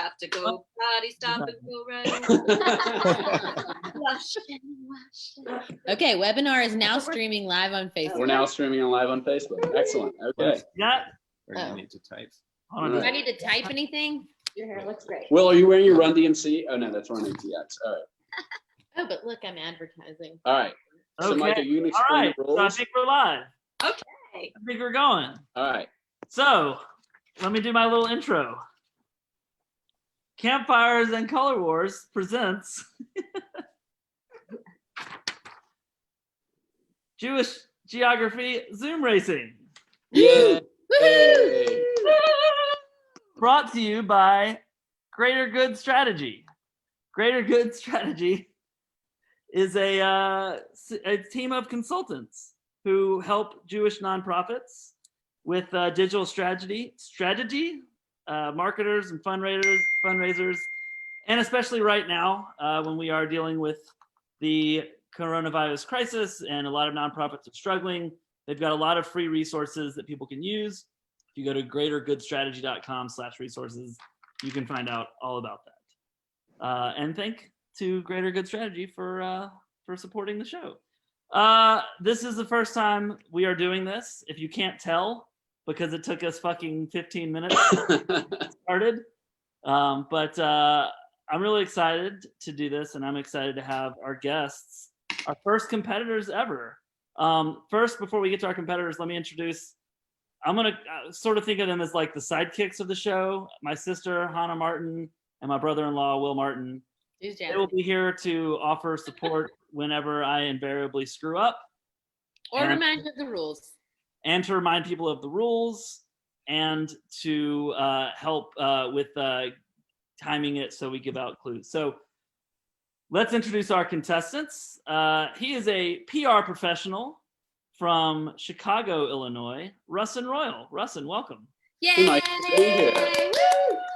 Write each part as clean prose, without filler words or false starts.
have to go potty, stop, and go right. Okay, webinar is now streaming live on Facebook. We're now streaming live on Facebook. Excellent. Okay. Yeah. Or you need to type. Do I need to type anything? Your hair looks great. Will, are you wearing your Run DMC? Oh, no, that's Run ATX. All right. Oh, but look, I'm advertising. All right. So, Okay. Micah, you can All explain right. the So I rules. think we're live. Okay. I think we're going. All right. So let me do my little intro. Campfires and Color Wars presents Jewish Geography Zoom Racing. Yay. Brought to you by Greater Good Strategy. Greater Good Strategy is a team of consultants who help Jewish nonprofits with digital strategy, marketers and fundraisers, and especially right now when we are dealing with the coronavirus crisis and a lot of nonprofits are struggling. They've got a lot of free resources that people can use. If you go to greatergoodstrategy.com/resources, you can find out all about that. And thank to Greater Good Strategy for supporting the show. This is the first time we are doing this. If you can't tell, because it took us fucking 15 minutes to get started. But I'm really excited to do this, and I'm excited to have our guests, our first competitors ever. First, before we get to our competitors, let me introduce, I'm going to sort of think of them as like the sidekicks of the show. My sister, Hannah Martin, and my brother-in-law, Will Martin. They will be here to offer support whenever I invariably screw up. Or remind you of the rules. And to remind people of the rules and to help with timing it so we give out clues. So let's introduce our contestants. He is a PR professional from Chicago, Illinois, Russin Royal. Russin, welcome. Yay! Hey, Mike, good to be here.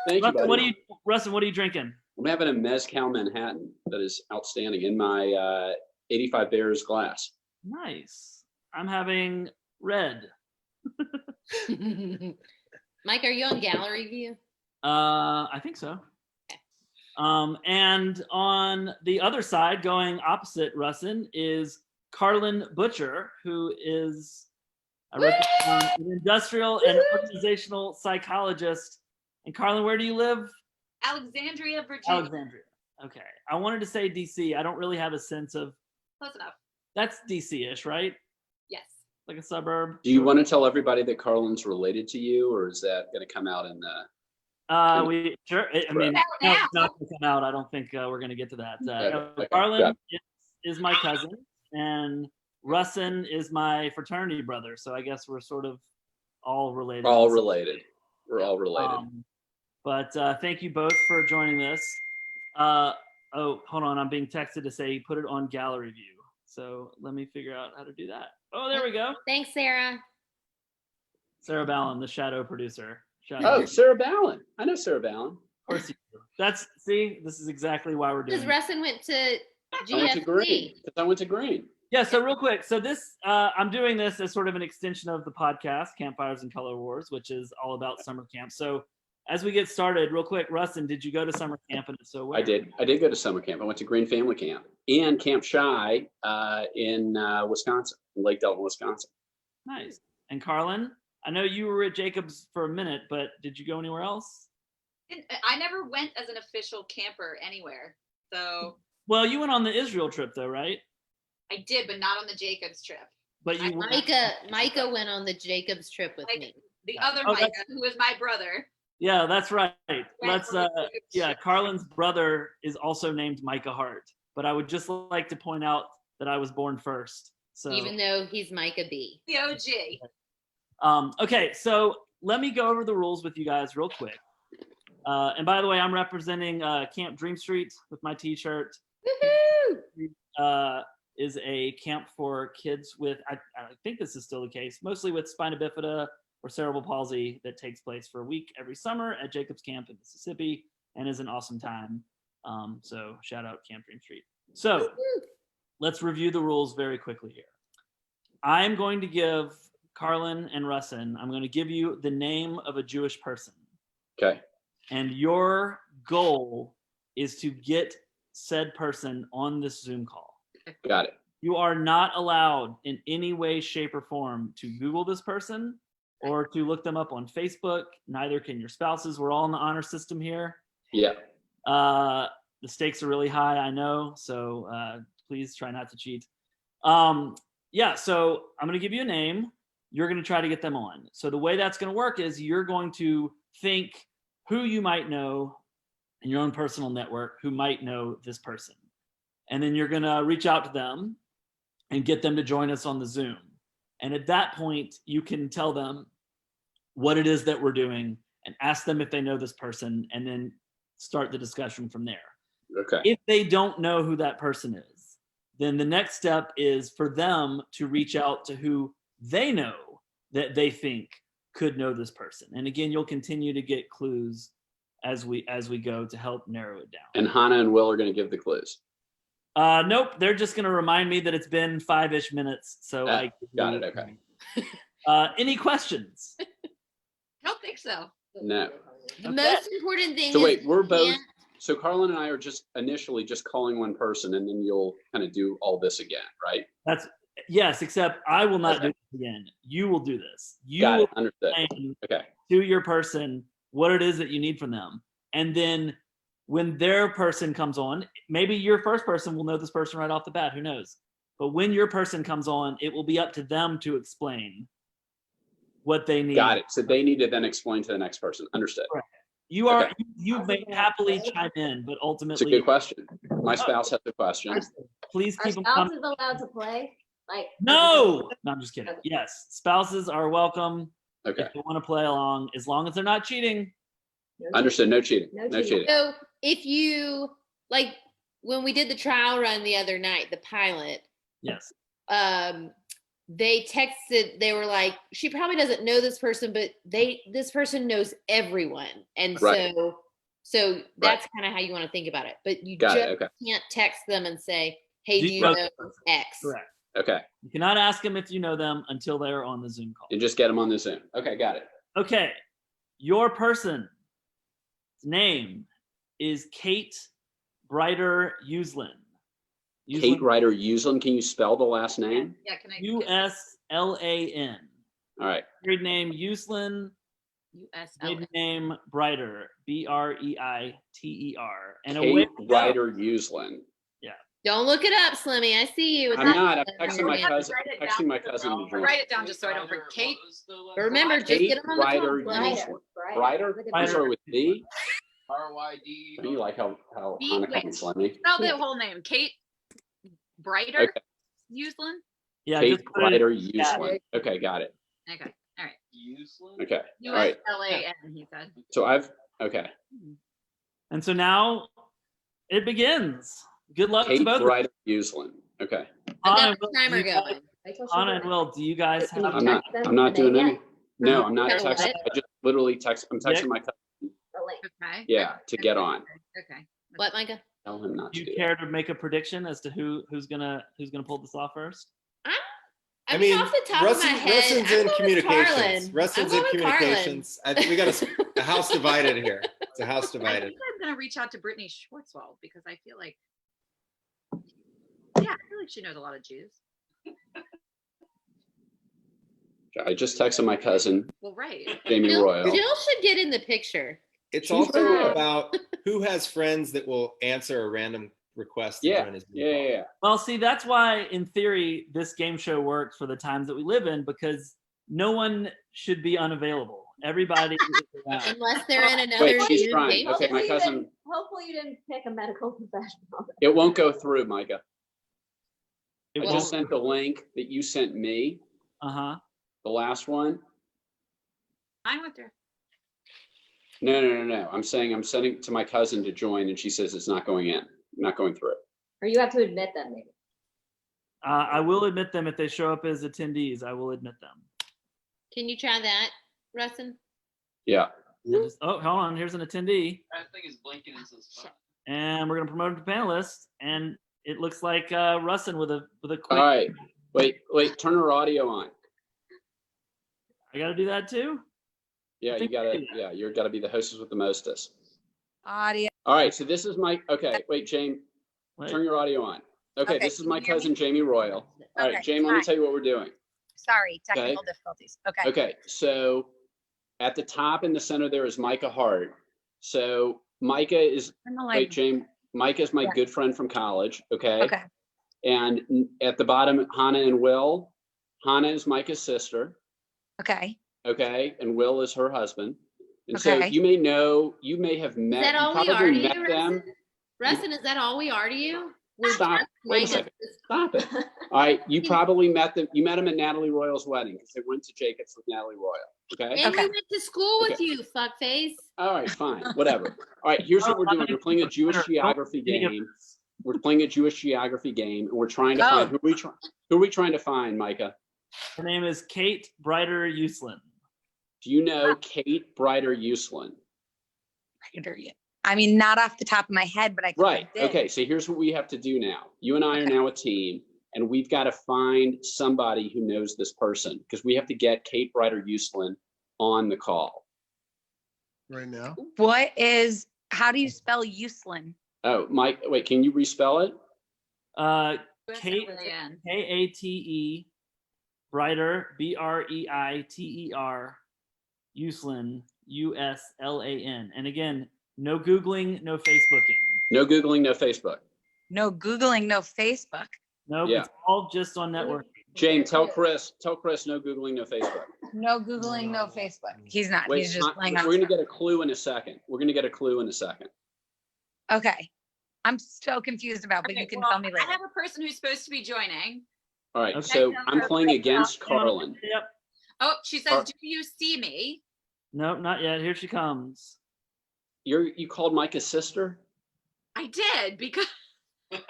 Thank you, buddy. Russin, what are you drinking? I'm having a Mezcal Manhattan that is outstanding in my 85 Bears glass. Nice. I'm having red. Mike, are you on gallery view? I think so. And on the other side, going opposite Russin, is Carlyn Butcher, who is an industrial and organizational psychologist. And Carlyn, where do you live? Alexandria, Virginia. Alexandria. Okay. I wanted to say DC. I don't really have a sense of. Close enough. That's DC-ish, right? Yes. Like a suburb. Do you want to tell everybody that Carlyn's related to you, or is that going to come out in the? We sure. I mean, no, it's not going to come out. I don't think we're going to get to that. Okay. Carlyn is my cousin, and Russin is my fraternity brother. So I guess we're sort of all related. All related. We're all related. But thank you both for joining this. Oh, hold on. I'm being texted to say put it on gallery view. So let me figure out how to do that. Oh, there we go. Thanks, Sarah. Sarah Ballin, the shadow producer. Sarah Ballin. I know Sarah Ballin. Of course you do. See, this is exactly why we're doing Because it. Russin went to I went to Green. Because I went to Green. Yeah, so real quick. So this, I'm doing this as sort of an extension of the podcast, Campfires and Color Wars, which is all about summer camp. So as we get started, real quick, Russin, did you go to summer camp? And if so, where? I did go to summer camp. I went to Green Family Camp and Camp Shy in Wisconsin, in Lake Delton, Wisconsin. Nice. And Carlyn, I know you were at Jacobs for a minute, but did you go anywhere else? I never went as an official camper anywhere. So. Well, you went on the Israel trip though, right? I did, but not on the Jacobs trip. But you Micah went on the Jacobs trip with me. The other Micah, who is my brother. Yeah, that's right. Carlyn's brother is also named Micah Hart, but I would just like to point out that I was born first. So even though he's Micah B. The OG. Okay, so let me go over the rules with you guys real quick. And by the way, I'm representing Camp Dream Street with my t-shirt. Woohoo! Is a camp for kids with, I think this is still the case, mostly with spina bifida or cerebral palsy that takes place for a week every summer at Jacobs Camp in Mississippi and is an awesome time. So shout out Camp Dream Street. So let's review the rules very quickly here. I'm going to give Carlyn and Russin, I'm going to give you the name of a Jewish person. Okay. And your goal is to get said person on this Zoom call. Got it. You are not allowed in any way, shape, or form to Google this person or to look them up on Facebook. Neither can your spouses. We're all in the honor system here. Yeah. The stakes are really high, I know. So please try not to cheat. Yeah, so I'm going to give you a name. You're going to try to get them on. So the way that's going to work is you're going to think who you might know in your own personal network who might know this person. And then you're going to reach out to them and get them to join us on the Zoom. And at that point, you can tell them what it is that we're doing and ask them if they know this person and then start the discussion from there. Okay. If they don't know who that person is, then the next step is for them to reach out to who they know that they think could know this person. And again, you'll continue to get clues as we go to help narrow it down. And Hannah and Will are going to give the clues. Nope, they're just going to remind me that it's been 5-ish minutes. So I got it. Okay. Any questions? I don't think so. No. The most important thing So is wait, we're both. can't- So Carlyn and I are just initially just calling one person, and then you'll kind of do all this again, right? Yes, except I will not do this again. You will do this. You Got will it. Understood. explain Okay. to your person what it is that you need from them. And then when their person comes on, maybe your first person will know this person right off the bat, who knows? But when your person comes on, it will be up to them to explain what they need. Got it. So they need to then explain to the next person. Understood. Correct. You may happily chime in, but It's ultimately, a good question. My spouse has a question. please Are keep them spouses coming. allowed to play? Like No, I'm just kidding. Yes, spouses are welcome Okay. if they want to play along, as long as they're not cheating. Understood. No cheating. No No cheating. cheating. So if you like when we did the trial run the other night, the pilot, Yes. they texted, they were like, she probably doesn't know this person, but this person knows everyone. And Right. so that's kind of how you want to think about it. But you Got just it. Okay. can't text them and say, hey, Do do you you know know X? Correct. Okay. You cannot ask them if you know them until they are on the Zoom call. And just get them on the Zoom. Okay. Got it. Okay. Your person's name is Kate Brighter Uslin. Kate Ryder Uslan. Can you spell the last name? Yeah, can I? Uslan. All right. Married name Uslin. USL. Maiden name Brighter. Breiter. And Kate away we go. Ryder Uslan. Don't look it up, Slimmy. I see you. with I'm that not. I'm stuff in texting your my hand. cousin. Write it Texting down. my cousin to join. Write it down just so I don't forget. Kate. But remember, just Kate get them on the Ryder phone. Uslan. Brighter. I'm sorry, with B. RYD. You like how B, Hannah wait. calls Slimmy? Spell the whole name. Kate Brighter Okay. Uslan. Yeah, Kate just put it- Ryder Uslan. Okay. Got it. Okay. All right. Useless. Okay. All right. USLAN. He said. So okay. And so now it begins. Good luck to Kate both. Ryder Uslan. Okay. I've Anna, got the Will, timer do you guys- going. Anna and Will, do you guys have? I'm not doing any. No, I'm not Tell texting. what? I just literally text. I'm texting Nick? my cousin. Okay. Yeah, to get on. Okay. What, Micah? Tell him not Do to you do care to make a prediction as to who's gonna pull this off first? I mean, off the top of my head, Russin's I'm in going with communications. Carlyn. Russin's I'm in going with Carlyn. communications. I think we got a house divided here. It's a house I divided. think I'm gonna reach out to Brittany Schwartzwald because I feel like, she knows a lot of Jews. I just texted my cousin, Well, right. Jamie Royal. Jill should get in the picture. It's She's also right. about who has friends that will answer a random request to Yeah, join his group. yeah. Well, see, that's why, in theory, this game show works for the times that we live in, because no one should be unavailable. Everybody is around. Unless they're in another Wait, she's new trying. game. Okay, my cousin. Hopefully you didn't pick a medical professional. It won't go through, Micah. It I won't- just sent the link that you sent me, Uh-huh. the last one. I went through. No. I'm saying I'm sending it to my cousin to join, and she says it's not going in, not going through. Or you have to admit them maybe. I will admit them if they show up as attendees. I will admit them. Can you try that, Russin? Yeah. Oh, hold on. Here's an attendee. That thing is blinking and says fun. And we're going to promote him to panelist. And it looks like Russin with a quick. All right. Wait. Turn her audio on. I got to do that too? Yeah, you gotta be the hostess with the mostest. Audio. All right, so this is my, okay, wait, Jamie, Wait. turn your audio on. Okay, Okay, this is can my you hear me? cousin, Jamie Royal. All right, Okay, Jamie, let me hi. tell you what we're doing. Sorry, technical difficulties. Okay. Okay, so at the top in the center there is Micah Hart. So Micah is, Turn the wait, light. James, Micah is my Yeah. good friend from college, okay? Okay. And at the bottom, Hannah and Will. Hannah is Micah's sister, Okay. okay? And Will is her husband. And so Okay. you may know, you may have met, that all you we are probably to met you, them. Russin, is that all we are to you? We're Stop, just wait a Micah's second, stop it. All right, you probably met them, you met them at Natalie Royal's wedding because they went to Jacobs with Natalie Royal, okay? And Okay. we went to school with Okay. you, fuckface. All right, fine, whatever. All right, here's what we're doing. We're playing a Jewish geography game. We're playing a Jewish geography game, and we're trying to find, who are we trying to find, Micah? Her name is Kate Brighter Uslin. Do you know Kate Brighter Uslin? I mean, not off the top of my head, but I think Right, I did. okay, so here's what we have to do now. You and I are now a team, and we've got to find somebody who knows this person, because we have to get Kate Brighter Uslin on the call. Right now? How do you spell Uslin? Oh, Mike, wait, can you respell it? Kate, Kate, Brighter, Breiter, Uslin, Uslan. And again, no Googling, no Facebooking. No Googling, no Facebook. No Googling, no Facebook. Nope, Yeah. it's all just on networking. James, tell Chris, no Googling, no Facebook. No Googling, no Facebook. He's not. Wait, He's just playing on. we're gonna get a clue in a second. We're gonna get a clue in a second. Okay. I'm so confused about, but you can tell me later. I have a person who's supposed to be joining. All right, Okay. so I'm playing against Carlyn. Yep. Oh, she says, "Do you see me?" Nope, not yet. Here she comes. You called Micah's sister? I did because Sure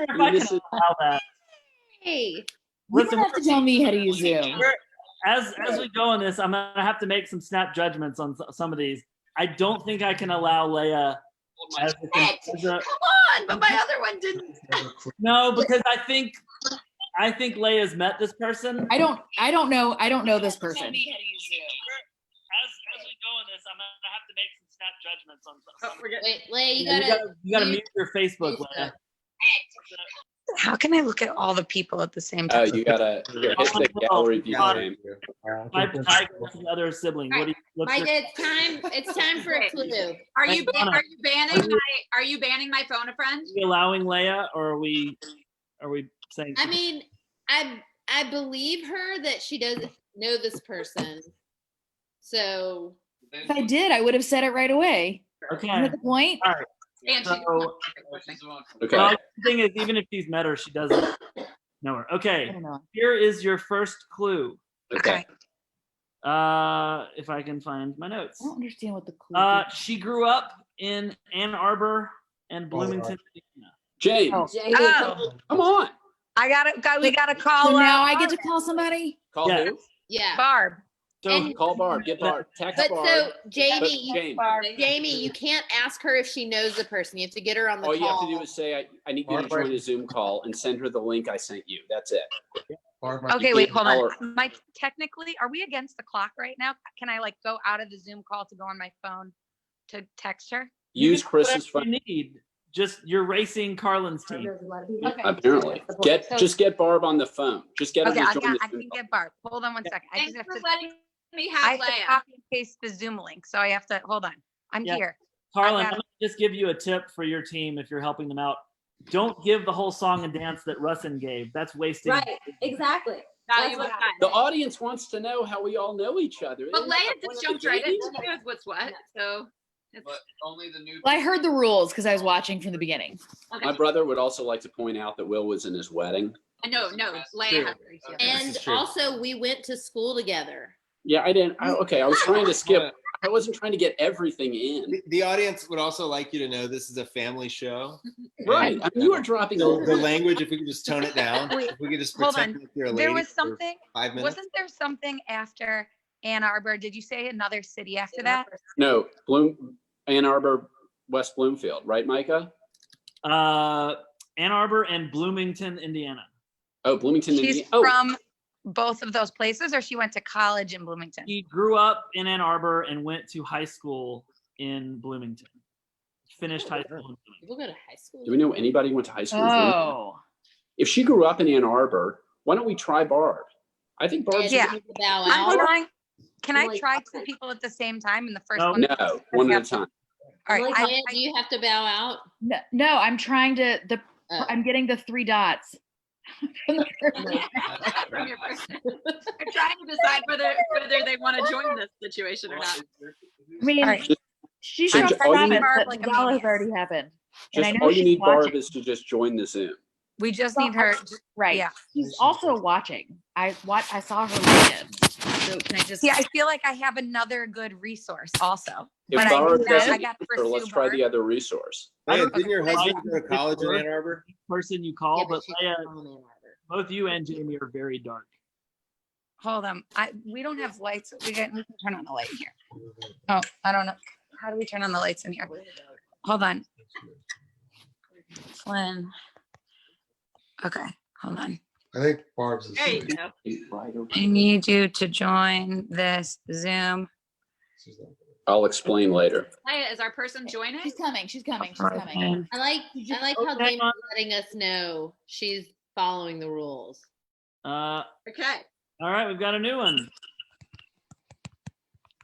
if I mean, I this can is- allow that. Hey, You Listen, don't have to tell me how to use Zoom. as we go on this, I'm gonna have to make some snap judgments on some of these. I don't think I can allow Leia as a, come on, but my other one didn't. no, because I think Leia's met this person. I don't know this person. As we go on this, I'm gonna have to make some snap judgments on some. wait, Leia, You gotta mute your Facebook, Leia. How can I look at all the people at the same time? You gotta hit the gallery view, James. My the other sibling. What do you? What's Micah, your, it's time for a clue. Are you Anna, banning my phone a friend? are we allowing Leia, or are we saying? I mean, I believe her that she doesn't know this person. So If I did, I would have said it right away. Okay. Isn't that the point? All right. And So, Okay. well, the thing is, even if she's met her, she doesn't know her. I Okay. don't know. Here is your first clue. Okay. If I can find my notes. I don't understand what the clue is. She grew up in Ann Arbor and Bloomington, Indiana. James, Oh, come on. we gotta call. So now I get to call somebody? Call Yeah. who? yeah. Barb. So And- Call Barb. Get Barb. Text But Barb. so But Jamie, James, you can't ask her if she knows the person. You have to get her on the all call. you have to do is say, I need you to join a Zoom call and send her the link I sent you. That's it. Okay, wait, hold Or- on. Mike, technically, are we against the clock right now? Can I like go out of the Zoom call to go on my phone to text her? Use You can do Chris's whatever phone. you need. Just you're racing Carlin's team. Okay. Apparently. Just get Barb on the phone. Just get her Okay, to I join the can Zoom call. get Barb. Hold on one second. I Thanks just have for to. letting me I have have to Leia. copy and paste the Zoom link, so I have to hold on. I'm Yeah. here. Carlin, I I'm got gonna just give you a tip for your team if you're helping them out. Don't give the whole song and dance that Russin gave. That's wasting. Right, exactly. Valuable That's time. The audience wants to know how we all know each other. But Isn't that Leia the point just of jumped the right game? in. She knows what's what. So it's, But only the new. Well, I heard the rules because I was watching from the beginning. okay. My brother would also like to point out that Will was in his wedding. No, Leia has. And This is true. also, we went to school together. Yeah, I didn't. Okay, I was trying to skip. I wasn't trying to get everything in. The audience would also like you to know this is a family show. Right. And, I mean, you are dropping the language, if we could just tone it down. Wait, If we could just hold pretend on. like you're a lady There was for something. 5 minutes. Wasn't there something after Ann Arbor? Did you say another city after that? No, Ann Arbor, West Bloomfield, right, Micah? Ann Arbor and Bloomington, Indiana. Oh, Bloomington, She's Indiana. Oh, from both of those places, or she went to college in Bloomington? He grew up in Ann Arbor and went to high school in Bloomington. Finished high school in Bloomington. People go to high school. Do we know anybody who went to high school? in Bloomington? Oh. If she grew up in Ann Arbor, why don't we try Barb? I think Barb's. Yeah. Bow I'm out. trying. Can I Like- try 2 people at the same time in the first No. one? No, one at a time. All right. Like, I, Maya, do you have to bow out? No, no, I'm trying to Oh. I'm getting the 3 dots. From the person. From your person. They're trying to decide whether they want to join this situation or not. I mean, all right. she So showed ju- all you promise, need- but Like a the gala has maniac. already happened. And I Just know all you she's need, Barb, watching. is to just join the Zoom. We just need her. Right. Yeah. She's also watching. I saw her log in. So can I just See, I feel like I have another good resource also. If But Barb I doesn't got to answer, let's pursue try Barb. the other resource. I Leia, don't didn't your know. husband go to college in Ann Arbor? Person you call, Yeah, but she's Leia, from Ann Arbor. both you and Jamie are very dark. Hold on. We don't have lights. We can turn on the light here. Oh, I don't know. How do we turn on the lights in here? Hold on. Flynn. Okay, hold on. I think Barb's is. There you go. I need you to join this Zoom. I'll explain later. Maya, is our person joining? She's coming. She's coming. She's coming. Okay. I like how Okay, Jamie's letting us know she's following the rules. Okay. All right, we've got a new one.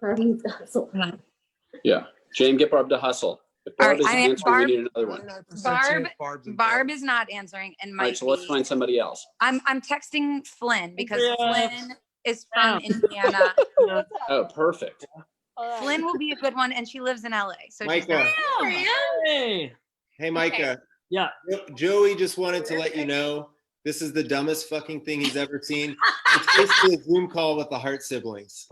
Barb needs to hustle. Hold on. Yeah. Jane, get Barb to hustle. If All Barb right, isn't I am answering, Barb. we need another one. Barb is not answering and All might right, so let's be. find somebody else. I'm texting Flynn because Yeah. Flynn is from Indiana. Oh, perfect. Flynn will be a good one, and she lives in LA. So she's Micah. not- Hey. Hey, Micah. Yeah. Joey just wanted to let you know this is the dumbest fucking thing he's ever seen. It's basically a Zoom call with the Hart siblings.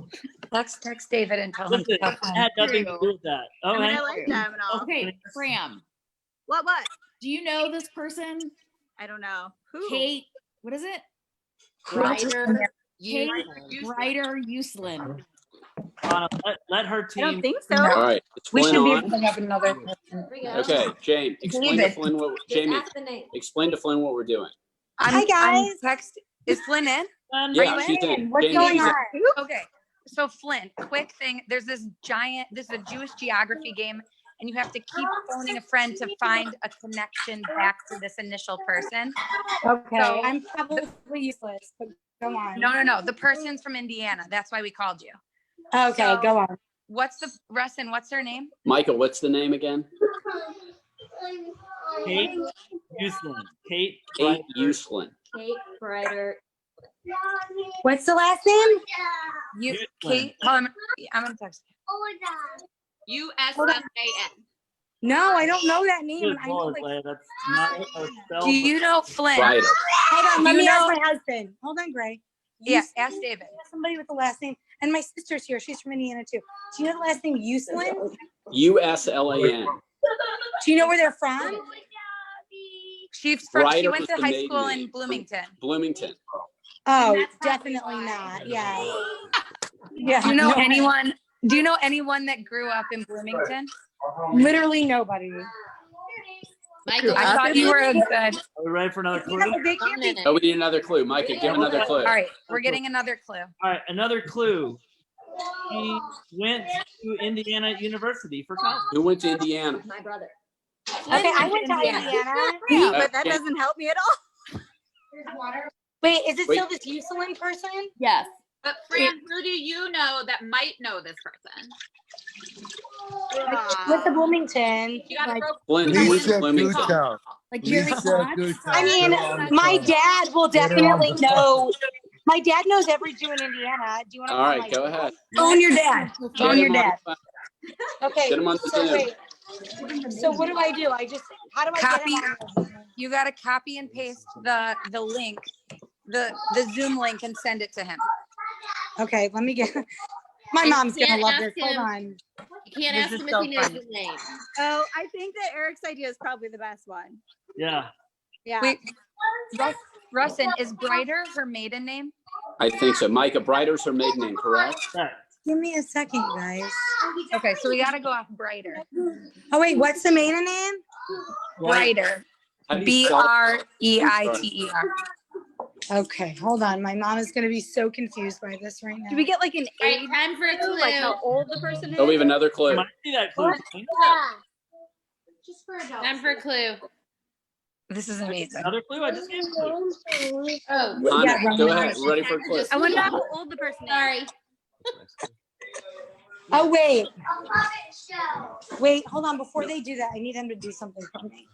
Let's text David and tell him Listen, to tell it Flynn. had nothing to do with that. Oh, I mean, and I like them and all. Okay, Fram. What? Do you know this person? I don't know. Who? Kate, what is it? Ryder, Kate Useless. Ryder Uselin. Anna, let her I don't team. think so. No. All right. It's We Flynn should be on. able to have another person. Here we go. Okay, Jane, explain to David. Flynn what Just Jamie, ask the name. explain to Flynn what we're doing. Hi guys. Is Flynn in? Yeah, she's in. What's Jane, going she's in. on? Okay, so Flynn, quick thing. There's this this is a Jewish geography game, and you have to keep phoning a friend to find a connection back to this initial person. Okay, So- I'm probably useless, but go on. No. The person's from Indiana. That's why we called you. Okay, So- go on. Russin, what's her name? Michael, what's the name again? Kate Uselin. Kate. Kate Uselin. Kate Ryder. What's the last name? You, Flynn. Kate. Oh, I'm gonna text. USMAN. No, I don't know that name. Good I know, Lord, like, Leia, that's not how it's spelled. Do you know Flynn? Ryder. hold on, let you me ask know- my husband. Hold on, Gray. Yeah, Us- ask David. Somebody with the last name. And my sister's here. She's from Indiana too. Do you know the last name Uselin? USLAN. Do you know where they're from? She Ryder went was to the high maiden school name. in Bloomington. Bloomington. Oh, definitely not. Yeah. Yeah. Do you know no, anyone? Do you know anyone that grew up in Bloomington? Literally nobody. Michael, I thought you were a good. Are we ready for another clue? They can't be. Oh, we need another clue. Micah, give another clue. All right, we're getting another clue. All right, another clue. She went to Indiana University for college. Who went to Indiana? My brother. Okay, I went to Indiana. But that doesn't help me at all. Wait, is it Wait. still this Uselin person? Yes. But Fran, who do you know that might know this person? With the Bloomington. You gotta Like, go. Flynn, who went to Lisa Bloomington? Gootown. Like Jerry Lisa Potts. Gootown. I mean, Get on the my phone. dad will Get her on definitely the know. My dad knows every Jew in Indiana. Do you want to All right, go ahead. Phone your dad. Get Phone your him on dad. the Okay. Get him on the so Zoom. wait. So what do I do? How do I Copy. get him on the Zoom? You got to copy and paste the link, the Zoom link, and send it to him. Okay, let me get. My And mom's you gonna can't love ask this. Hold him. on. You can't This ask is him so if he knows funny. his name. Oh, I think that Eric's idea is probably the best one. Yeah. Yeah. Wait, Russin, is Brighter her maiden name? I think so. Micah, Brighter's her maiden name, correct? Correct. Give me a second, you guys. Okay, so we got to go off Brighter. Oh wait, what's the maiden name? Brighter. How do you spell- Breiter. Okay, hold on. My mom is gonna be so confused by this right now. Do we get like an All right, age, time for a clue. like how old the person is? Oh, we have another clue. Might see that clue. Just for adults. Time for a clue. This is amazing. Another clue. I just gave a clue. Oh, Hannah, Yeah, go Ron. ahead. We're ready for a clue. I wonder how old the person is. sorry. Oh, wait. Wait, hold on. Before they do that, I need them to do something for me.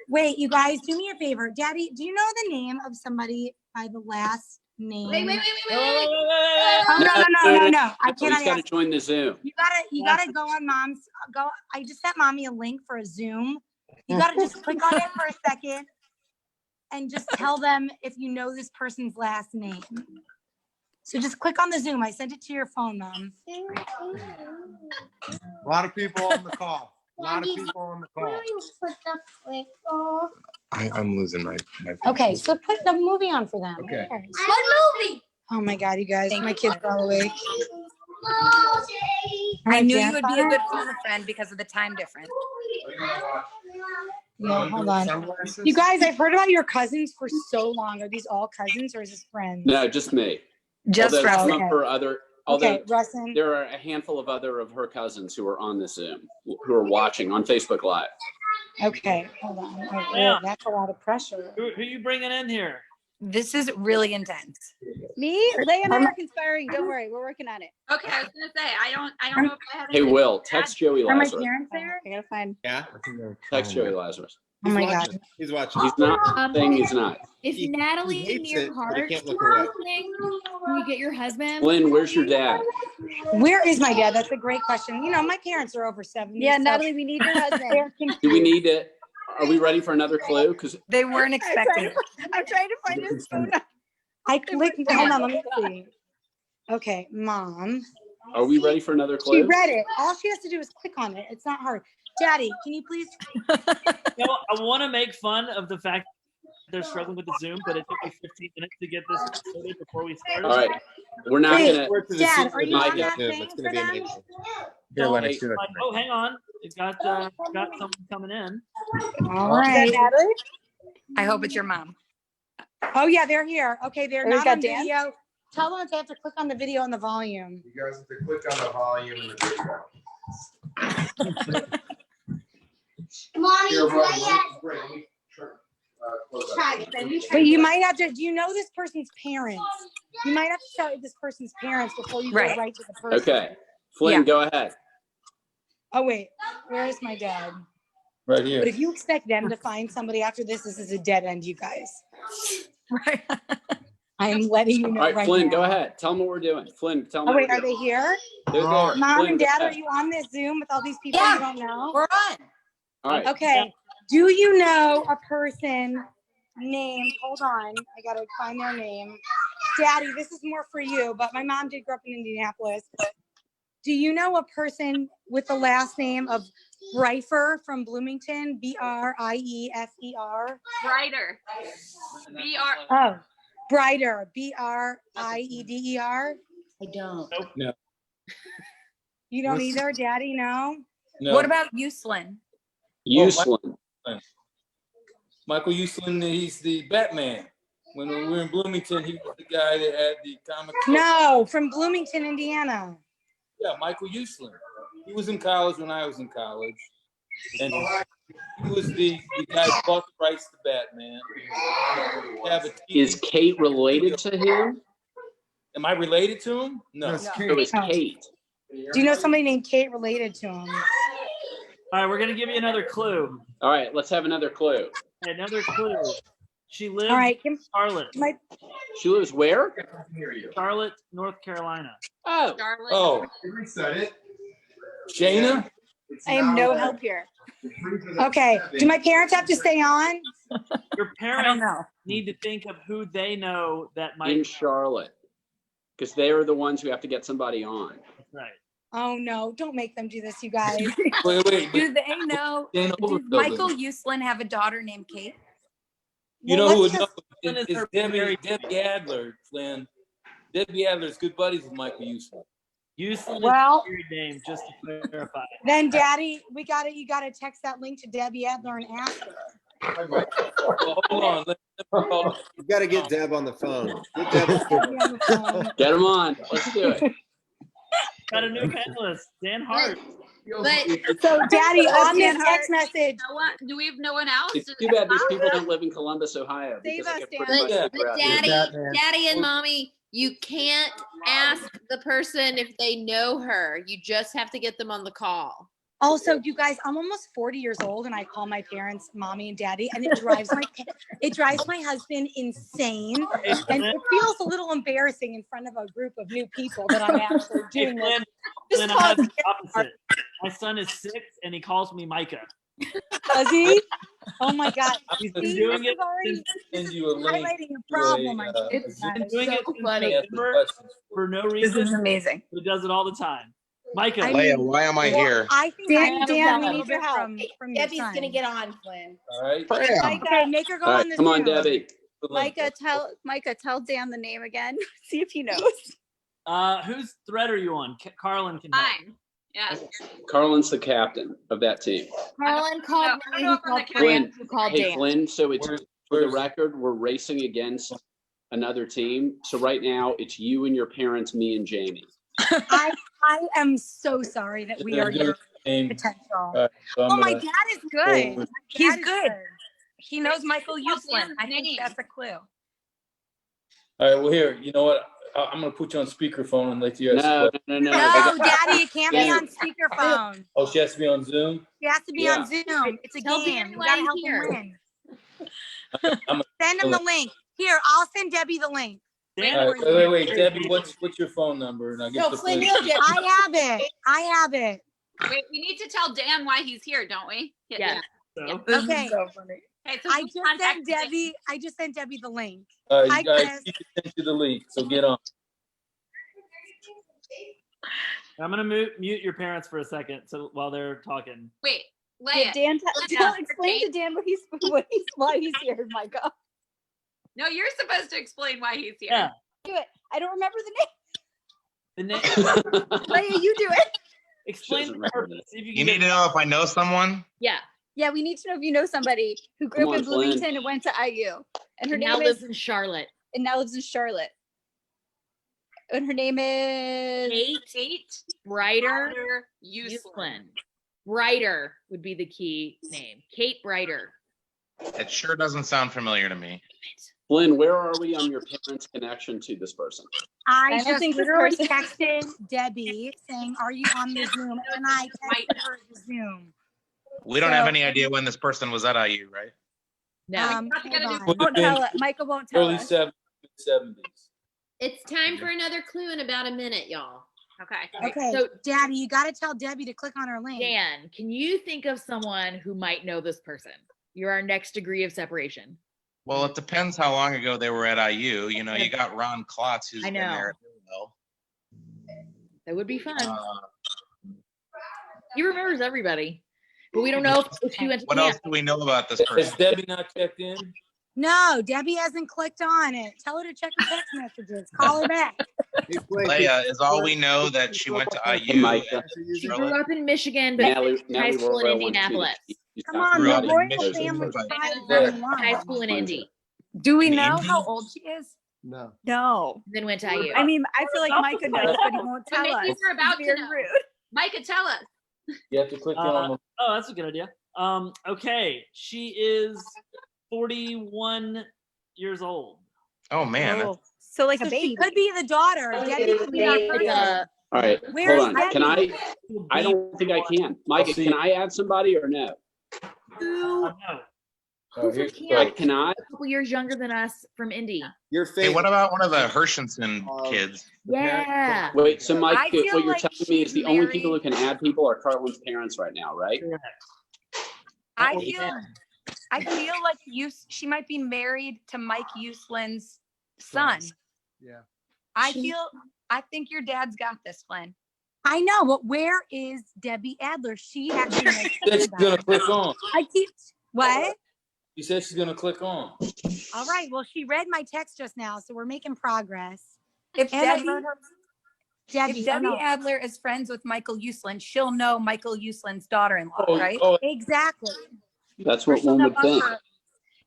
Wait, you guys, do me a favor. Daddy, do you know the name of somebody by the last name? Wait. Oh, no. I He's cannot got to ask. join the Zoom. You gotta go on mom's, I just sent mommy a link for a Zoom. You gotta just click on it for a second and just tell them if you know this person's last name. So just click on the Zoom. I sent it to your phone, Mom. A lot of people on the call. I'm losing my. Okay, so put the movie on for them. Okay. Who cares? What movie? Oh my God, you guys, Thank my you. kids are all awake. I knew you would be a good phone friend because of the time difference. Yeah, hold on. You guys, I've heard about your cousins for so long. Are these all cousins or is this friends? No, just me. Just Although for some okay. of her other, although Okay, Russin. there are a handful of other of her cousins who are on the Zoom, who are watching on Facebook Live. Okay, hold on. Oh, Yeah. that's a lot of pressure. Who you bringing in here? This is really intense. Me? Leia and I are conspiring. Don't worry, we're working on it. Okay, I was gonna say, I don't know if I have Hey, anything Will, to add. text Joey Are my Lazarus. parents there? I gotta find. Yeah. Text Joey Lazarus. Oh my God. He's watching. He's not saying he's not. Is He Natalie hates near it, but he heart? can't look away. Can you get your husband? Lynn, where's your dad? Where is my dad? That's a great question. You know, my parents are over 70. Yeah, so Natalie, we need your husband. they're Do we confused. need to, are we ready for another clue? Because They weren't expecting it. I'm trying to find his phone. I clicked, hold on, let me see. Okay, Mom. are we ready for another She clue? read it. All she has to do is click on it. It's not hard. Daddy, can you please? You know, I want to make fun of the fact they're struggling with the Zoom, but it took me 15 minutes to get this sorted before we started. All right, we're not Wait, gonna. Dad, are you I on get that thing It's for gonna be them? amazing. Here, Lennox, Like, oh, hang on. It got someone coming in. All right. Natalie? I hope it's your mom. Oh yeah, they're here. Okay, they're Oh, we not got on Dan? video. Tell them they have to click on the video and the volume. You guys have to click on the volume and the video. But you might have to, do you know this person's parents? You might have to tell this person's parents before you go Right. right to the person. Okay, Flynn, Yeah. go ahead. Oh wait, where is my dad? Right But if you expect them to find somebody after this is a dead end, you guys. Right. I am letting you All know right, right Flynn, now. go ahead. Tell them what we're doing. Flynn, tell them. Oh wait, are they here? They're there. Mom Flynn, and go Dad, are ahead. you on this Zoom with all these people you don't know? We're on. All right. Okay. Do you know a person named, hold on, I gotta find their name. Daddy, this is more for you, but my mom did grow up in Indianapolis. Do you know a person with the last name of Breifer from Bloomington? Breifer. Brighter. BR. Oh, Brighter. Brieder. I don't. You don't either, Daddy? No. What about you, Slyn? Uselin. Michael Uslan, he's the Batman. When we were in Bloomington, he was the guy that had the comic book. No, from Bloomington, Indiana. Yeah, Michael Uslan. He was in college when I was in college. And he was the guy who bought the rights to Batman. Have a team. Is Kate related to him? Am I related to him? No. Yes, It was Kate. Do you know somebody named Kate related to him? All right, we're gonna give you another clue. All right, let's have another clue. Another clue. She lives All right, in Charlotte. She lives where? Charlotte, North Carolina. Oh, Charlotte. Oh, Reset it. Shayna? I am no help here. Okay. Do my parents have to stay on? Your I don't parents know. need to think of who they know that in might. Charlotte. Because they are the ones who have to get somebody on. Right. Oh no, don't make them do this, you guys. Wait. Do they know? Shayna Did Overfield. Michael Uslan have a daughter named Kate? You Well, know who let's would know? Flynn is It's her Debbie very- Adler, Flynn. Debbie Adler's good buddies with Michael Uslan. Useless Well- married name, just to clarify. Then Daddy, you gotta text that link to Debbie Adler and ask her. Well, hold on. You got to get Deb on the phone. Get Deb on the phone. Get him on. Let's do it. Got a new panelist, Dan Hart. But So, Daddy, on this Dan text message, No one, do we have no one else? It's too bad these people don't live in Columbus, Ohio. Save Because I us, could Dan. pretty much But, figure but out daddy, Batman. daddy and mommy, you can't ask the person if they know her. You just have to get them on the call. also, you guys, I'm almost 40 years old and I call my parents mommy and daddy, and it drives my husband insane. And it feels a little embarrassing in front of a group of new people that I'm actually Hey, doing this. Flynn, I have the opposite. My son is 6 and he calls me Micah. Does he? Oh my God. He's See, been doing this it is already Send you a link. highlighting a problem. I to a, think, uh, He's guys. been doing it so since funny. November for no This reason. is amazing. He does it all the time. Micah, I Leia, mean, why am I well, here? I think Dan, I Dan, we a need little your bit help. from your Debbie's son. gonna get on, Flynn. All right. Bam. Okay, make her go All on right, the come on, Zoom. Debbie. Micah, tell Dan the name again. See if he knows. whose thread are you on? Carlyn can help. Fine. Yeah. Carlin's the captain of that team. Carlyn called I me, don't know who if I'm called the Fran, Flynn, who called hey, Dan. Flynn, so it's Where's- for the where's- record, we're racing against another team. So right now it's you and your parents, me and Jamie. I am so sorry that we are your potential. So I'm Oh, my gonna- dad is good. My He's dad is good. He knows Michael What's Uslan. Dan's I think name? that's a clue. All right. Well, here. You know what? I'm gonna put you on speakerphone and let you ask. No, the no, no, no. No, They got- Daddy, it can't be Yeah. on speakerphone. Oh, she has to be on Zoom. It has to be Yeah. on Zoom. It's a Tell game. Dan You why gotta I'm help here. him win. I'm Send him the link. Here, I'll send Debbie the link. Dan, All right, wait, Debbie, what's your phone number? And I'll get No, the Flynn, Flynn. you'll get I have it. Wait, we need to tell Dan why he's here, don't we? Yeah. so. Okay. Okay, so I who's just sent contacting Dan? Debbie. I just sent Debbie the link. All Hi, right, guys, Chris. she can send you the link, so get on. I'm gonna mute your parents for a second, so while they're talking. Wait, Yeah, Leia. Dan, Yeah. explain to Dan why he's here, Micah. No, you're supposed to explain why he's here. Yeah. Do it. I don't remember the The name. name. Leia, you do it. Explain the purpose. See if You can need to get- know if I know someone. Yeah. Yeah, we need to know if you know somebody who grew Come up in on, Flynn. Bloomington and went to IU. And her And now name lives is in Charlotte. and now lives in Charlotte. And her name is Kate Brighter Uslan. Uslan. Brighter would be the key name. Kate Brighter. It sure doesn't sound familiar to me. Flynn, where are we on your parents' connection to this person? I I don't just think this literally person- texted Debbie saying, "Are you on the Zoom?" And I texted her the Zoom. We don't have any idea when this person was at IU, right? No. Hold gotta do- on. won't tell it. Micah won't tell Early us. 70s. It's time for another clue in about a minute, y'all. Okay. Okay, So- Daddy, you got to tell Debbie to click on her link. Dan, can you think of someone who might know this person? You're our next degree of separation. Well, it depends how long ago they were at IU. You know, you got Ron Klotz, who's I been know. there. Though. That would be fun. Uh, He remembers everybody, but we don't know if she went to what camp. else do we know about this Has person? Debbie not checked in? No, Debbie hasn't clicked on it. Tell her to check her text messages. Call her back. Hey, Flynn, Leia, is all we know that she went to IU. Micah. She Charlotte? grew up in Michigan, but Natalie high school in Royal wants you to- Indianapolis. she's Come not on, grew the up in royal Michigan, family but- ties Yeah. online. high school in Indy, Do we In know Indy? how old she is? No. No. then went to IU. I mean, I feel like Micah knows, but he won't But tell maybe us. we're about It's to very know. rude. Micah, tell us. You have to click on the. Oh, that's a good idea. Okay, she is 41 years old. Oh man, Oh, so like a So baby. she could be the daughter. Debbie could be our It's person. a- All right, Where hold is on. Can Debbie? I don't think I can. Micah, see. can I add somebody or no? who No. Oh, from here- camp? I cannot. A couple years younger than us from Indy. Your hey, favorite. what about one of the Hershenson kids? Yeah. Wait, so Mike, I feel what you're like telling me is she's the only people who married- can add people are Carlin's parents right now, right? I Oh, feel yeah. like she might be married to Mike Uslan's son. Yeah. I think your dad's got this, Flynn. I know, but where is Debbie Adler? She actually knows She said she's gonna click on. I keep what? She said she's gonna click on. All right. Well, she read my text just now, so we're making progress. If And I Debbie, heard her- Debbie, if Debbie oh, no. Adler is friends with Michael Uslan, she'll know Michael Uslan's daughter-in-law, right? Oh, Exactly. That's Or what she'll one know would think. of her.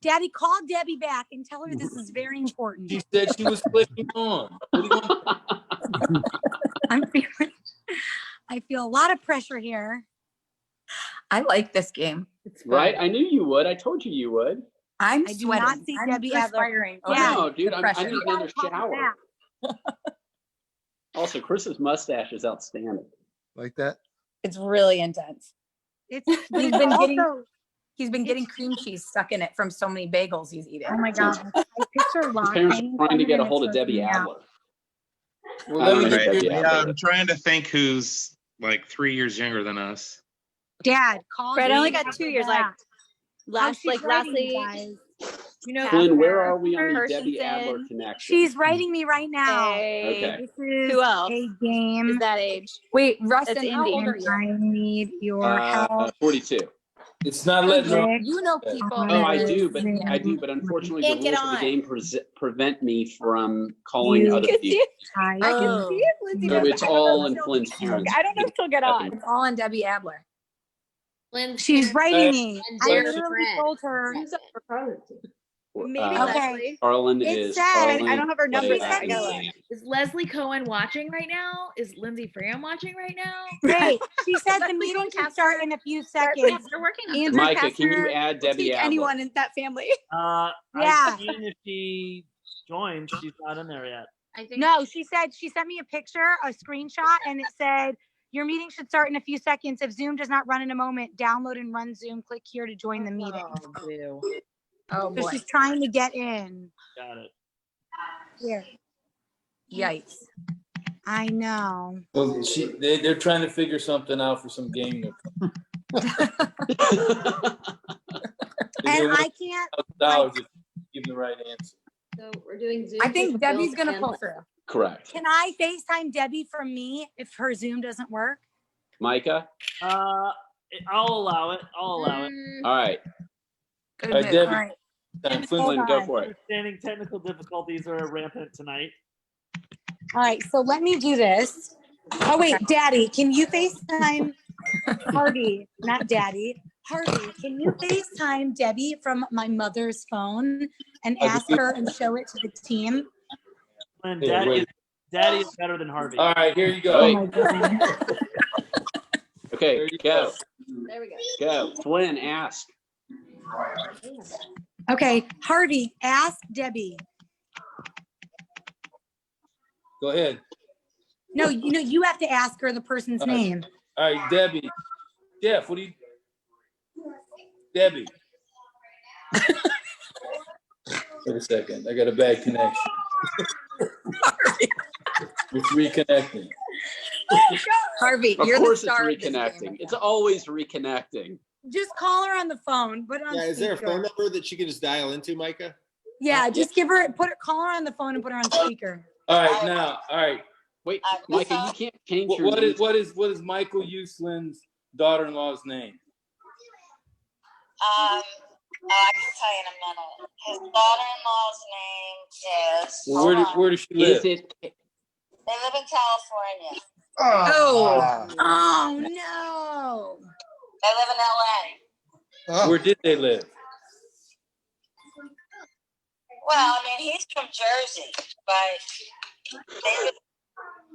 Daddy, call Debbie back and tell her this is very important. She said she was clicking on. What do you want? I feel a lot of pressure here. I like this game. Right? I knew you would. I told you you would. I'm I do sweating. not see I'm Debbie Adler. perspiring. Oh, Yeah. no, dude, I Depression. need another Call shower. back. Also, Chris's mustache is outstanding. Like that? It's really intense. It's He's been getting cream cheese stuck in it from so many bagels he's eating. Oh my god! I picture His parents are trying to get a hold of Debbie Adler. Well, I let don't me know get who Right. Debbie your, Yeah, Adler I'm trying to think who's like 3 years younger than us. Dad, call. Fred, I only Debbie got 2 Adler years. back. Lastly, guys. you know, Flynn, where are we on the Hershenson. Debbie Adler connection? She's writing me right now. Okay. This is Who else a game. is that age? Wait, That's Rustin, how Indy. old are you? I need your help. 42. it's not letting her. Rick. You know people. Oh, I do, but Amazing. unfortunately, Can't the get rules of the on. game prevent me from calling You other Can people. see, I can see it, Lindsay. So does. it's I don't know all if in she'll- Flynn's parents. I don't know if she'll get on. It's all on Debbie Adler. Lynn, She's writing me. And I Derek's literally friend. told her. Maybe Okay. Leslie. Carlyn It is. said- Carlyn, I don't have her number Leah, yet. and I gotta Dan. Is Leslie Cohen watching right now? Is Lindsay Fram watching right now? Wait, she said the Leslie meeting going should start in a few seconds. They're working on Andrew Micah, can you Kessler. add Debbie take Adler? anyone in that family. Yeah. I've seen if she joins. She's not in there yet. I think No, she said she sent me a picture, a screenshot, and it said, your meeting should start in a few seconds. If Zoom does not run in a moment, download and run Zoom. Click here to join the meeting. Oh, boo. Oh So boy. she's trying to get in. Got it. Here. Yikes. I know. Well, they're trying to figure something out for some game. And I can't. $1,000 if you give them the right answer. So we're doing Zoom. I think with Debbie's Bill gonna and pull through. Correct. Can I FaceTime Debbie from me if her Zoom doesn't work? Micah? I'll allow it. I'll allow it. All right. Good All right, move. Debbie. All right. Time. Flynn, go for it. Understanding technical difficulties are rampant tonight. All right. So let me do this. Oh, wait, Daddy, can you FaceTime Harvey? Not Daddy. Harvey, can you FaceTime Debbie from my mother's phone and ask her and show it to the team? Flynn, Hey, Daddy, wait. Daddy is better than Harvey. All right, here you go. Oh my God. Okay, There you go. There we go. Go. Flynn, ask. Okay, Harvey, ask Debbie. Go ahead. No, you have to ask her the person's All right. name. All right, Debbie. Jeff, Debbie. Wait a second. I got a bad connection. It's reconnecting. Harvey, Of you're the course it's star of this reconnecting. game. It's always reconnecting. Just call her on the phone. Put it on Yeah, is there a speaker. phone number that she can just dial into, Micah? Yeah, just call her on the phone and put her on speaker. All right, now, all right. Wait, Micah, you can't change your What name. is Michael Uslin's daughter-in-law's name? I can tell you in a minute. His daughter-in-law's name is. Well, where does she live? Is it? They live in California. Oh, Oh no. They live in LA. Where did they live? Well, I mean, he's from Jersey, but David,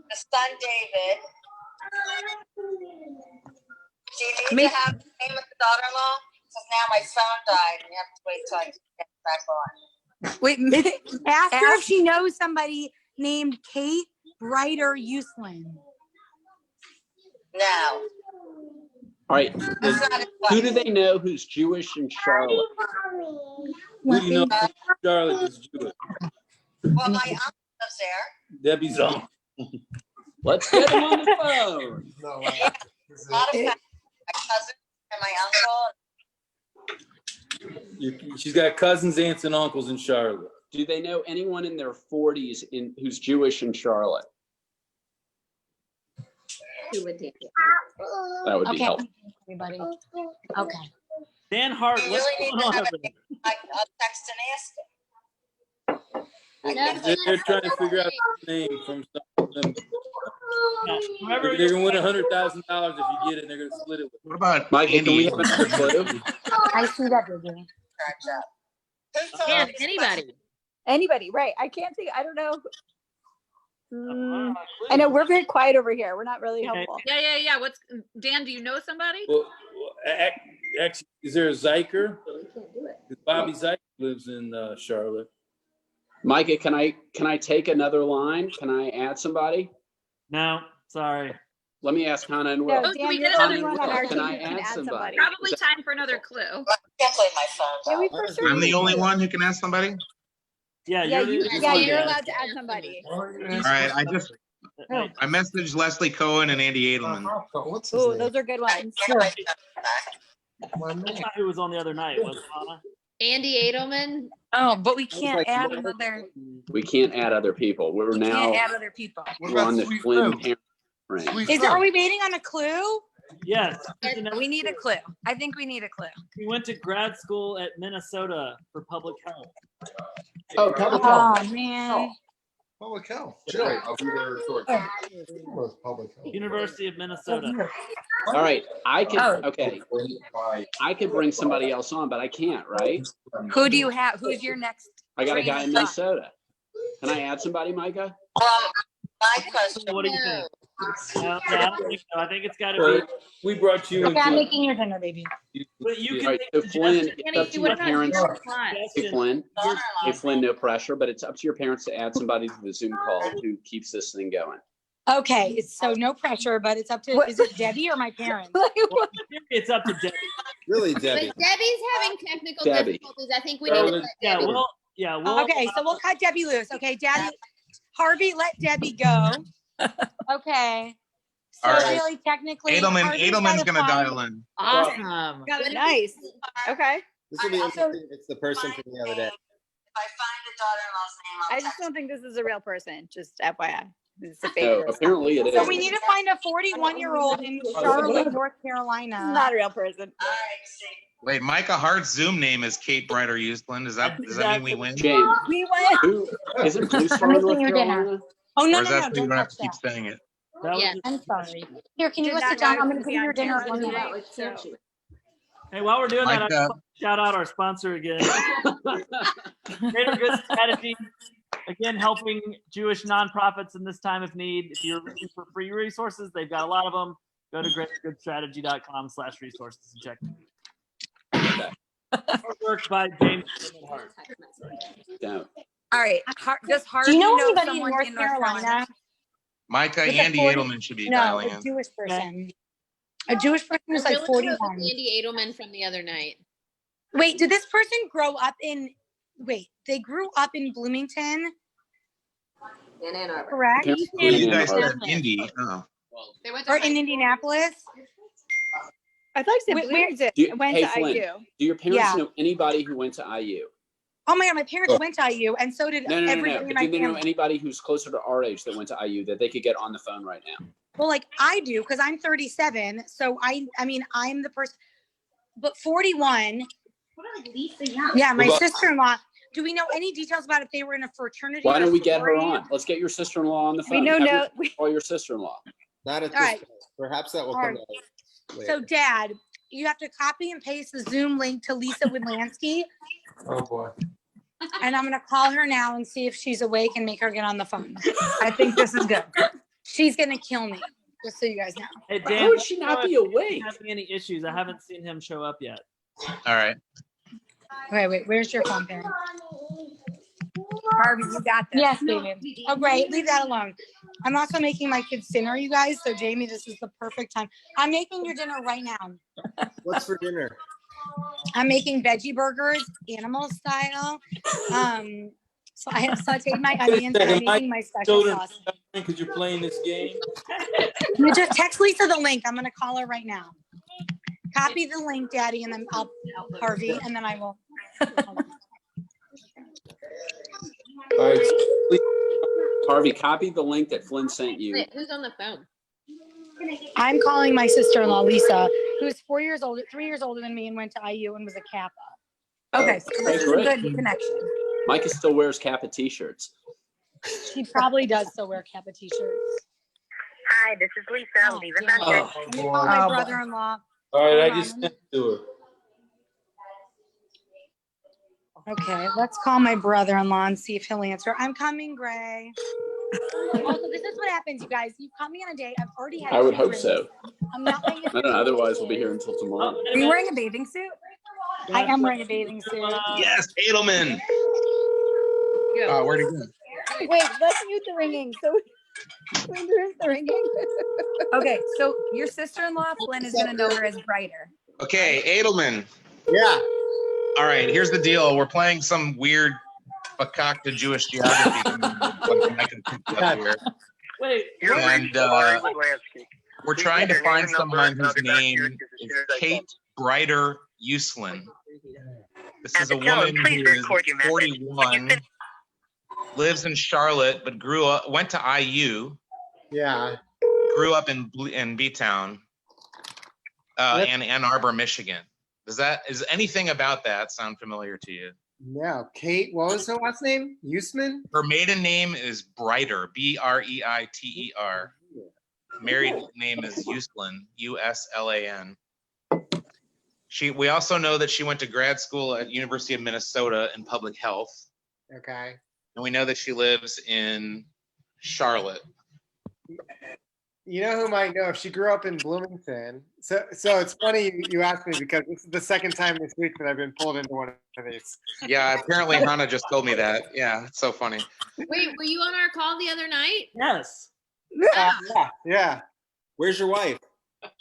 the son David. Do you need to have the name of the daughter-in-law? Because now my phone died, and you have to wait till I get back on. wait. Ask her if she knows somebody named Kate Brighter Uslan. No. All right. That's not his Who wife. do they know who's Jewish in Charlotte? Who do you know from Charlotte is Jewish? Well, my uncle lives there. Debbie's uncle. Let's get him on the phone. A lot of family. My cousin and my uncle. She's got cousins, aunts, and uncles in Charlotte. Do they know anyone in their 40s who's Jewish in Charlotte? Who would take it? That would be Okay, helpful. everybody. Okay. Dan Hart, You what's really need going to on have over a, there? I'll text and ask him. They're trying to figure out the name from some of them. Yeah, whoever They're gonna win $100,000 if you get it, and they're gonna split it with. What about Mike, can we Andy? have another clue? I see that, baby. Catch up. Yeah, anybody. Anybody, right? I can't think. I don't know. I know we're very quiet over here. We're not really helpful. Yeah. What's Dan? Do you know somebody? Well, actually, is there a Zyker? Bobby Zyker lives in Charlotte. Micah, can I take another line? Can I add somebody? No, sorry. Let me ask Hannah and Will. No, can we Dan, get you're another the only one on our Can team I who can add add somebody? somebody. Probably time for another clue. I can't play my phone. Yeah, we for sure. I'm the only one who can ask somebody. Yeah, Yeah, you're you're allowed to add somebody. All right, I messaged Leslie Cohen and Andy Edelman. What's his Ooh, name? those are good ones. My man. That's not who was on the other night, was it, Hannah? Andy Edelman. Oh, but we was can't like, add what? another. We can't add other people. We're We now can't add other people. we're on the Flynn parent range. Are we waiting on a clue? Yes. We need a clue. I think we need a clue. He went to grad school at Minnesota for public health. Oh, public health. Oh man. Public health. Sure. I'll be there shortly. Public health. University of Minnesota. All right, I can. Oh. Okay, I could bring somebody else on, but I can't. Right? Who do you have? Who's your next? I got a train guy of in thought? Minnesota. Can I add somebody, Micah? My question. What do you think? No, I don't think so. I think it's got to Well, be. we brought you. Okay, I'm making your dinner, baby. But you All can right, make so Flynn, suggestions. it's up to What your about parents. your class? Hey Flynn, hey Flynn, no pressure, but it's up to your parents to add somebody to the Zoom call who keeps this thing going. Okay, it's so no pressure, but it's up to, is it Debbie or my parents? It's up to Debbie. Really, But Debbie. Debbie's having technical Debbie. difficulties. I think we need to let Yeah, Debbie. we'll. Okay, so we'll cut Debbie loose. Okay, Daddy, Harvey, let Debbie go. Okay. So All right. really, technically, Harvey's Edelman's gotta gonna find- dial in. Awesome. Got it. Nice. Okay. This will be interesting. It's the person from the other day. If I find a daughter-in-law's name, I'll I just don't think this is a real person. Just FYI. This is a fake No, person. apparently it is. So we need to find a 41-year-old in Charlotte, North Carolina. This is not a real person. Wait, Micah Hart's Zoom name is Kate Brighter Usland. Does that mean we win? James, We went. who isn't Blue Star I'm North making your dinner. Carolina? Oh, no, Or is no, that no, so you don't don't have touch to keep that. saying it? That was Yeah. I'm sorry. Here, can you Did go not sit down? know I'm it gonna was put your the dinner on on camera. the Hey, while we're doing that, I Micah. just want to shout out our sponsor again. Greater Good Strategy. Again, helping Jewish nonprofits in this time of need. If you're looking for free resources, they've got a lot of them. Go to greatergoodstrategy.com/resources and check them out. Work by James Hart. No. All right. Does Harvey Do you know know anybody in someone North Carolina? Micah, With a Andy 40 Edelman should be No, dialing a in. Jewish person. A Jewish person who's I like really hope 41. it's Andy Edelman from the other night. Wait, did this person grow up in? Wait, they grew up in Bloomington, In Ann Arbor. correct? Apparently Oh, you in Ann guys said Arbor. Indy. Oh. They went Or in Indianapolis? I thought you said Where- Bloomington. Do you- Went hey, to Flynn, IU. Do your parents Yeah. know anybody who went to IU? Oh my God, my parents went to IU, and so did No. everybody in But my do they know family. anybody who's closer to our age that went to IU that they could get on the phone right now? Well, like I do, because I'm 37. So I mean, I'm the person. But 41. Yeah, my Well- sister-in-law. Do we know any details about if they were in a fraternity? Why or don't we get her sorority? on? Let's get your sister-in-law on the We phone. know Have no. her call your sister-in-law. Not at All this right. point. Perhaps that will All come right. out later. So, Dad, you have to copy and paste the Zoom link to Lisa Widlansky, Oh, boy. and I'm gonna call her now and see if she's awake and make her get on the phone. I think this is good. She's gonna kill me, just so you guys know. Hey, How Dan, would she not be awake? having any issues? I haven't seen him show up yet. All right. Wait, where's your phone, Karen? Harvey, you got this. Yes, baby. Oh, great. Leave that alone. I'm also making my kids dinner, you guys. So, Jamie, this is the perfect time. I'm making your dinner right now. What's for dinner? I'm making veggie burgers, animal style. So I have sauteed my onions and I'm making my special Children, sauce. because you're playing this game. You just text Lisa the link. I'm gonna call her right now. Copy the link, Daddy, and then I'll Harvey, and then I will. All right. Harvey, copy the link that Flynn sent you. Wait, who's on the phone? I'm calling my sister-in-law, Lisa, who's 3 years older than me and went to IU and was a Kappa. Okay, so this is a great. good connection. Micah still wears Kappa t-shirts. She probably does still wear Kappa t-shirts. Hi, this is Lisa. Leave a message. Oh, I'm gonna call my Oh, boy. brother-in-law. All right, Hold I on, just let me- sent it to her. Okay, let's call my brother-in-law and see if he'll answer. I'm coming, Gray. Also, this is what happens, you guys. You call me on a date. I've already had. I would 2 hope drinks. so. I'm not paying I don't know. Otherwise, we'll be here until tomorrow. Are you wearing a bathing suit? I am wearing a bathing suit. Yes, Edelman. Where'd he go? Wait, let's mute the ringing. So we mute the ringing. Okay, so your sister-in-law Flynn is gonna know her as Brighter. Okay, Edelman. Yeah. All right, here's the deal. We're playing some weird fakakta Jewish geography. I can pick up here. Wait. And we're trying to find someone whose name is Kate Brighter Uslin. This is a woman who is 41, lives in Charlotte, but went to IU. Yeah. Grew up in B-Town, and Ann Arbor, Michigan. Is anything about that sound familiar to you? No. Kate, what was her last name? Usman? Her maiden name is Brighter, Breiter. Married name is Uslin, Uslan. We also know that she went to grad school at University of Minnesota in public health. Okay. And we know that she lives in Charlotte. You know who might know if she grew up in Bloomington. So it's funny you asked me because this is the second time this week that I've been pulled into one of these. Yeah, apparently Hannah just told me that. Yeah, it's so funny. Wait, were you on our call the other night? Yes. Yeah. Where's your wife?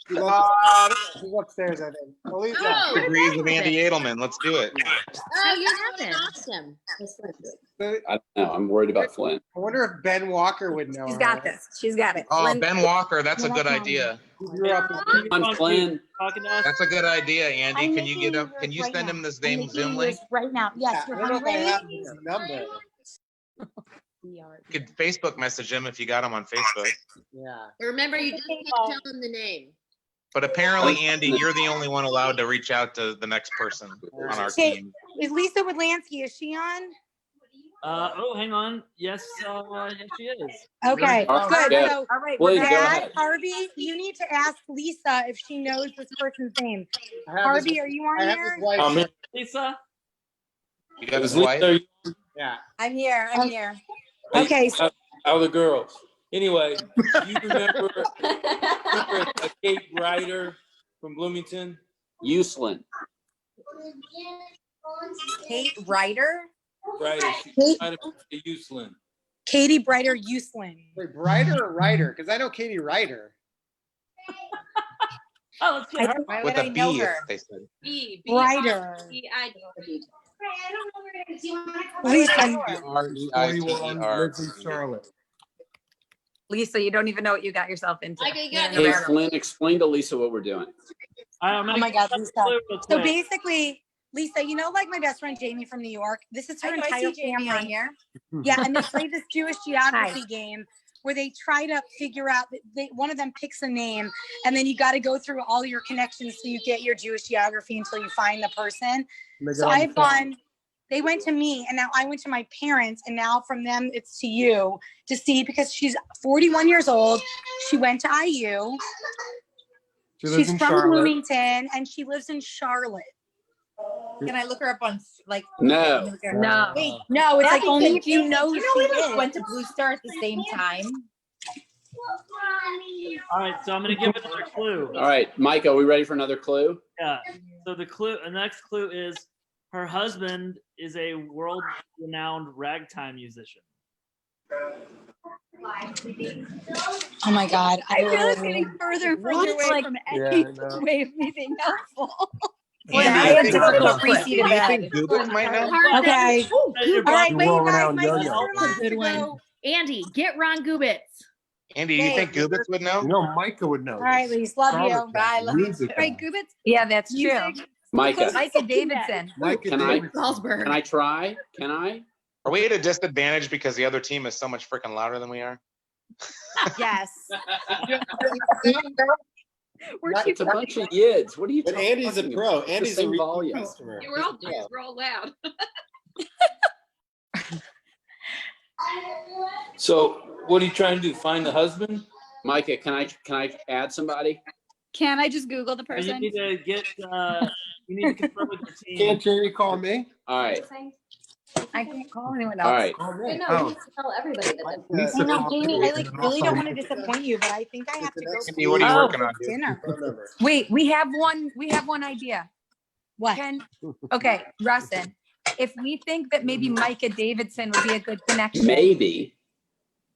She's upstairs, I think. Elisa. Oh, Agrees with Andy Edelman. Let's do it. Oh, you're having awesome. I don't know. I'm worried about Flynn. I wonder if Ben Walker would know. She's got this. She's got it. Oh, Flynn- Ben Walker, that's a good idea. He grew up in I'm Flynn. That's a good idea, Andy. I'm Can you making get up? yours Can you right send now. him this I'm name making Zoom link? yours right now. Yes, I you're don't know if I have hungry. his number. You could Facebook message him if you got him on Facebook. Yeah. Remember, you just can't tell him the name. But apparently, Andy, you're the only one allowed to reach out to the next person on our Okay, team. is Lisa Woodlansky, is she on? Oh, hang on. Yes, yes, she is. Okay, All right, good. yeah. So, All right, Flynn, we're go back. ahead. Dad, Harvey, you need to ask Lisa if she knows this person's name. I have Harvey, his, are you I on have here? his wife. Lisa? You got his Lisa, wife? Yeah. I'm here. I'm here. Okay, so How are the girls? Anyway, you remember Kate Ryder from Bloomington? Uslin. Kate Ryder. Ryder. Kate- Uslin. Katie Brighter Uslin. Wait, Brighter or Ryder? Because I know Katie Ryder. Oh, let's get her. Why With would I a know B, her? they said. Brighter. Lisa, R-E-I-T-E-R. Lives in Charlotte. Lisa, you don't even know what you got yourself into. I got Hey, it. Flynn, explain to Lisa what we're doing. I'm oh gonna my give God, you Lisa. a clue real So quick. basically, Lisa, you know, like my best friend Jamie from New York, this is her I entire see Jamie on family. here. Yeah, and they play this Jewish geography game where they try to figure out, one of them picks a name, and then you got to go through all your connections so you get your Jewish geography until you find the person. So I've gone, they went to me, and now I went to my parents, and now from them it's to you to see, because she's 41 years old. She went to IU. She's from Bloomington, and she lives in Charlotte. Can I look her up on like? No. No. Wait, No, it's that like being only said, if you Jason, know do who you know we she like is. went to Blue Star at the same time. All right, so I'm gonna give another clue. All right, Mike, are we ready for another clue? Yeah. So the next clue is her husband is a world-renowned ragtime musician. Oh my God. I feel it's getting further and further away Like- from Yeah, any I know. way of me being helpful. Well, Andy, I you have think to go to Gubitz- a free-seated do you bed. think Gubitz might know? Okay. All All right, wait, you guys. World-renowned My yo-yo. sister-in-law That's a has good to one. go. Andy, get Ron Gubitz. Andy, do you think Gubitz would know? You know, Micah would know. All right, Lise, love you. Bye, love you. Music. Right, Gubitz? Yeah, that's true. Music. Micah, Micah Davidson. Micah Can I- Davidson. Salzburg. can I try? Can I? Are we at a disadvantage because the other team is so much freaking louder than we are? Yes. We're It's a bunch of yids. What are you But talking Andy's a about? pro. It's the Andy's a same repeat volume. customer. We're all loud. So what are you trying to do? Find the husband? Micah, can I add somebody? Can I just Google the You person? need to get. You need to confirm with your team. Can't Jerry call me? All right. I can't call anyone All else. right. Tell everybody that. Lisa I know, called Jamie, me, I like and really also don't want to Mike. disappoint you, but I think I have to go Andy, what are you working on, to dude? dinner. Phone number. Wait, we have one idea. What? Okay, Russin, if we think that maybe Micah Davidson would be a good connection, Maybe.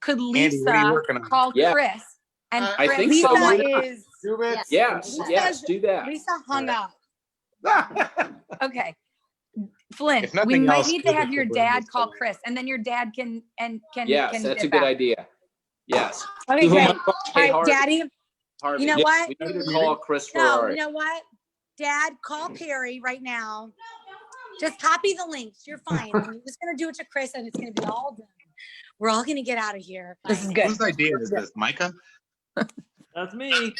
could Andy, what are you Lisa working on? call Yeah. Chris and I Chris think so. call Why Lisa not? is Gubitz. Yes. Yes. Do that. Lisa hung up. Okay. Flynn, If we nothing might else, need to David have your will bring dad this call to Chris, and then your dad can Yes, can that's a dip good out. idea. Yes. Okay, Who am great. I All right, Harvey. Daddy. Harvey. You know what? We need to call Chris No, Ferrari. you know what? Dad, call Perry right now. Just copy the links. You're fine. And you're just gonna do it to Chris, and it's gonna be all done. We're all gonna get out of here. This is good. Whose idea is this, Micah? That's me.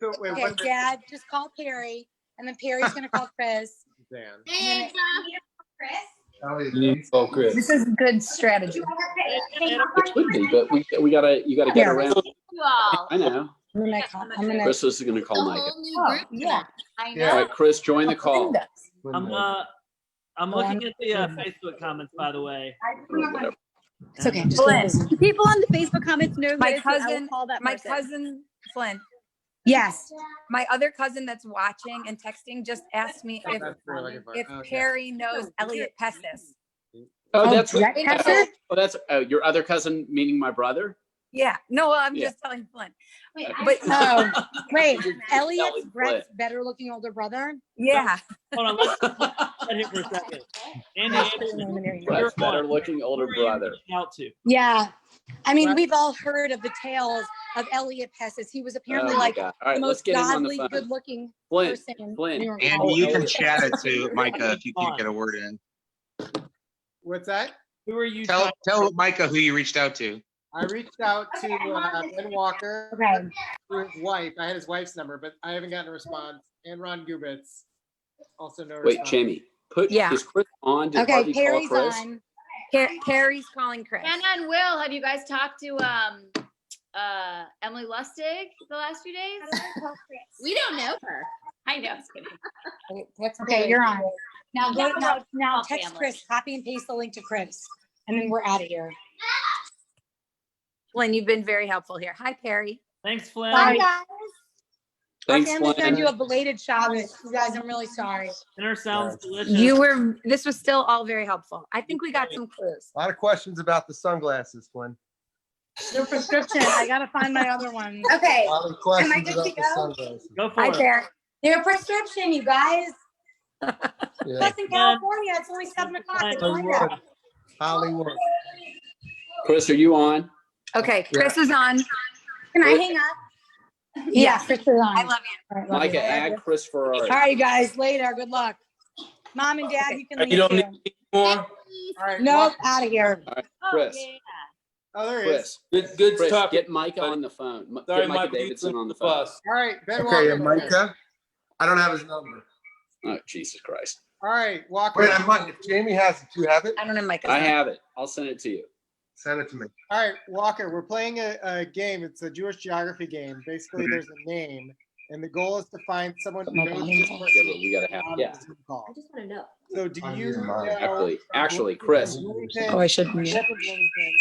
So, wait, Okay, what- Dad, just call Perry, and then Perry's gonna call Chris. Dan. And then Oh, Chris. This is good strategy. It would be, but you gotta get Yeah. around. I know. I'm gonna. Chris is gonna call Micah. Oh, yeah. I Yeah. All right, Chris, join the call. I'm looking at the Facebook comments, by the way. Or whatever. It's okay. Just Flynn, Do people on the Facebook comments know my this? I will cousin, call that my person. cousin Flynn, Yes. my other cousin that's watching and texting just asked me if That's what we're looking for. if Oh, yeah. Perry knows Elliot Pessis. Oh, that's Brett Pesser? that's your other cousin, meaning my brother. Yeah, no, I'm Yeah. just telling Flynn. Wait, But Oh, wait. Ellie Elliot's Flynn. Brett's better looking older brother. yeah, Hold on, let's sit here for a second. Andy, Brett's better looking older who are you brother. reaching out to? Yeah. I mean, What? we've all heard of the tales of Elliot Pessis. He was apparently Oh my like God. All the right, let's most get him on the godly, phone. good looking Flynn, person. in Flynn. New York. Andy, you can Elliot. chat it to Micah if you can't get a word in. What's that? Who are you? Tell Micah who you reached out to. I reached out to Ben Walker, Okay. through his wife. I had his wife's number, but I haven't gotten a response. And Ron Gubitz, also no Wait, response. Jamie, Yeah. is Chris on? Did Okay, Harvey call Perry's Chris? on. Perry's calling Chris. Hannah and Will, have you guys talked to Emily Lustig the last few days? We don't know her. I know. Just kidding. Okay, you're on. Now go Yeah, now all text family. Chris, copy and paste the link to Chris. And then we're out of here. Flynn, you've been very helpful here. Hi, Perry. Thanks, Flynn. Bye, guys. Thanks, I'm gonna send Flynn. you a belated Shabbos. You guys, I'm really sorry. Dinner sounds delicious. This was still all very helpful. I think we got some clues. A lot of questions about the sunglasses, Flynn. Their prescription. I gotta find my other one. Okay. A lot of Am I questions good about to the go? sunglasses. Go for Hi, it. Perry. Their prescription, you guys. Yeah. That's in California. It's only 7 o'clock. It's Hollywood. Monday. Hollywood. Chris, are you on? Okay, Chris is on. Can I hang up? Yeah, Chris is on. I love you. All right, love you. Micah, add Chris Ferrari. All right, you guys. Later. Good luck. Mom and Dad, you can leave You don't too. need me anymore? All right. Nope, Walk- out of here. All right, Chris. Oh, there he is. Chris, Good Chris, talk. get Micah on the phone. Sorry, Get Micah Michael, Davidson you on the took phone. bus. All right, Ben Okay, and Walker. Micah, I don't have his number. Oh, Jesus Christ. All right, Walker. Wait, I might, if Jamie has it, do you have it? I don't have Micah's I number. have it. I'll send it to you. Send it to me. All right, Walker, we're playing a game. It's a Jewish geography game. Basically, there's a name, and the goal is to find someone who knows this person. Yeah, but we gotta have, on yeah. the Zoom call. I just want to know. So do I'm you using mine. know? Actually, Chris. Bloomington- Oh, I should Bloomington,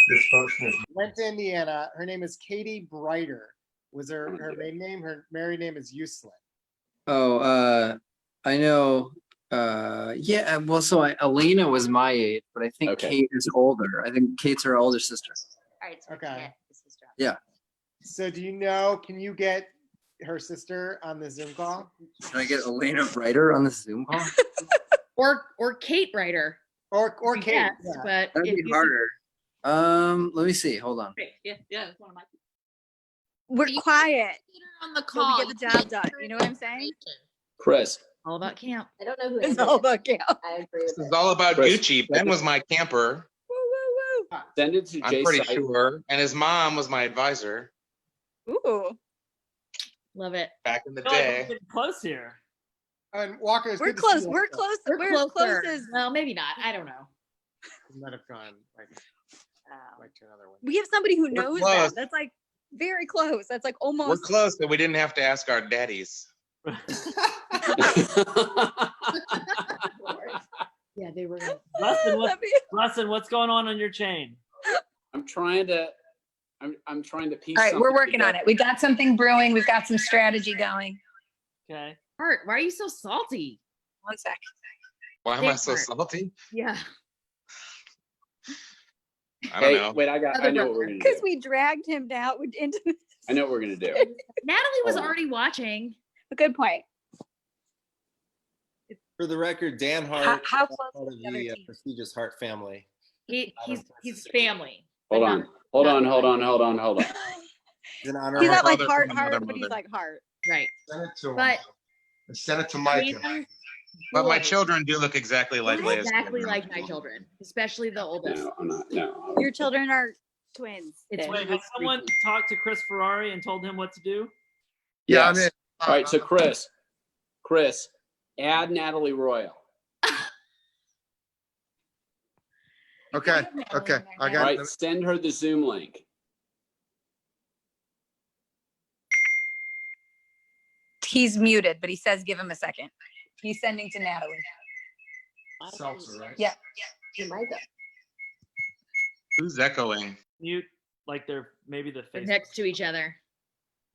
This person is. went to Indiana. Her name is Katie Brighter. Was her maiden name? Her married name is Uselin. Oh, I know. Yeah. Well, so Elena was my age, but I think Okay. Kate is older. I think Kate's her older sister. All right. So Okay. This is drop. Yeah. So do you know? Can you get her sister on the Zoom call? Can I get Elena Brighter on the Zoom call? Or Kate Ryder. Or Kate? Yes, yeah. but That'd if be you- harder. Let me see. Hold on. Yeah, it's one of my. We're quiet. on the So call. we get the job done. You know what I'm saying? Chris. All about camp. I don't know who It's Andy all is. about Gail. I agree with This is it. all about Chris. Gucci. Ben was my camper, Woo, woo, Send it to I'm Jay pretty Seid. sure. And his mom was my advisor woo. Ooh. Love it. back in the I feel like we're day. getting close here. And Walker is We're good to see close. you We're also. close. We're We're closer. close as Well, maybe not. I don't know. You might have gone like to another one. we have somebody who We're knows close. that. That's like very close. That's like We're almost. close, but we didn't have to ask our daddies. Yeah, they were. Russin, what's going on your chain? I'm trying to piece. All right, we're something working on together. it. We got something brewing. We've got some strategy going. Okay. Art, why are you so salty? One sec. Why am I so salty? Yeah. I don't Hey, know. wait, I know what we're gonna Because do. we dragged him down into this. I know what we're gonna do. Natalie was Hold on. already watching. A good point. For the record, Dan How, Hart, how is close part is of the other the team? prestigious Hart family. He's family. Hold but on. not- Hold not on. really. Hold on. Hold on. Hold on. He's an honor. He's not like brother heart, from another but he's mother. like heart. Right. Send it to him. But And send it to Micah. Random But my boys children do look exactly like look Leia's exactly children. like my children, especially the oldest. No, I'm not. No. Your children are twins. It's Ben. Wait, has someone talked to Chris Ferrari and told him what to do? Yeah, I'm Yes. in. All right. So Chris, add Natalie Royal. Okay. Okay. I All got right. it. Send her the Zoom link. He's muted, but he says give him a second. He's sending to Natalie. Seltzer, right? Yeah. Who's echoing? Mute, like they're maybe the They're face. next to each other.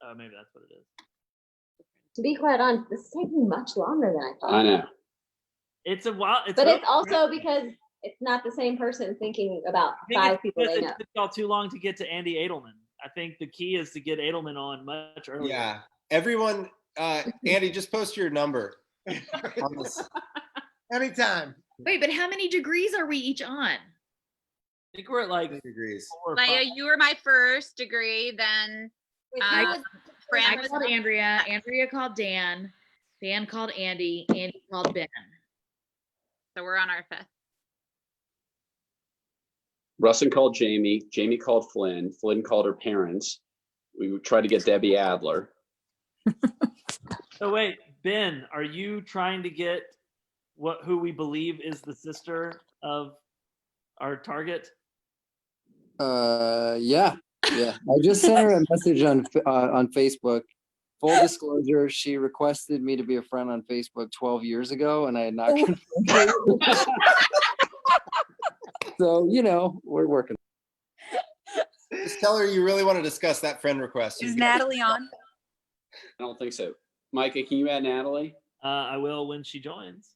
Oh, maybe that's what it is. To be quite honest, this is taking much longer than I thought. I know. It's a while. But it's also because it's not the same person thinking about I think 5 it's people because they it know. took y'all too long to get to Andy Edelman. I think the key is to get Edelman on much earlier. Yeah. Everyone, Andy, just post your number. on this. Anytime. Wait, but how many degrees are we each on? I think we're at like 3 degrees. 4 or Leia, 5. you were my first degree, then I Fran I was called Andrea. Andrea called Dan. Dan called Andy. Andy called Ben. so we're on our 5th. Russin called Jamie. Jamie called Flynn. Flynn called her parents. We tried to get Debbie Adler. So wait, Ben, are you trying to get who we believe is the sister of our target? Yeah. I just sent her a message on Facebook. Full disclosure, she requested me to be a friend on Facebook 12 years ago, and I had not confirmed it. So, we're working. Just tell her you really want to discuss that friend request. Is Natalie on? I don't think so. Micah, can you add Natalie? I will when she joins.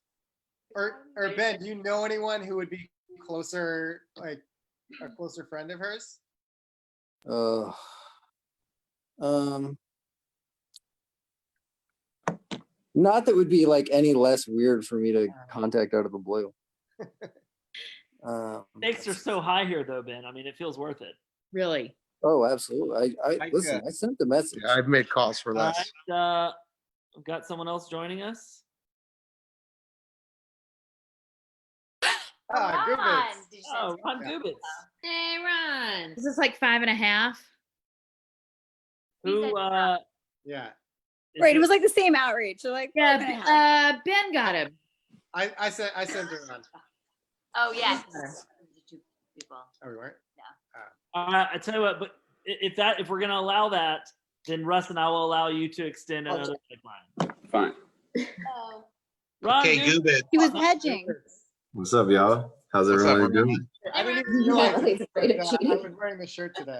Or Ben, do you know anyone who would be closer, like a closer friend of hers? Not that would be like any less weird for me to contact out of the blue. Stakes are so high here, though, Ben. I mean, it feels worth it. Really? Oh, absolutely. I listen. I sent the message. Yeah, I've made calls for All less. right, we've got someone else joining us. Good Ron, bits. did you say Oh, his Ron name? Gubitz. Hey, Ron. Is this like 5.5? Who? Yeah. Right. It was like the same outreach. So like, Yeah. Ben got him. I sent her on. Oh, yes. Two people. Oh, we weren't? I tell you what, but if we're gonna allow that, then Russ and I will allow you to extend another pipeline. Fine. Oh. Ron, Okay, dude, Gubit. he was hedging. What's up, y'all? How's What's up, everyone Ramon? doing? I didn't even realize it, but, I was wearing the shirt today.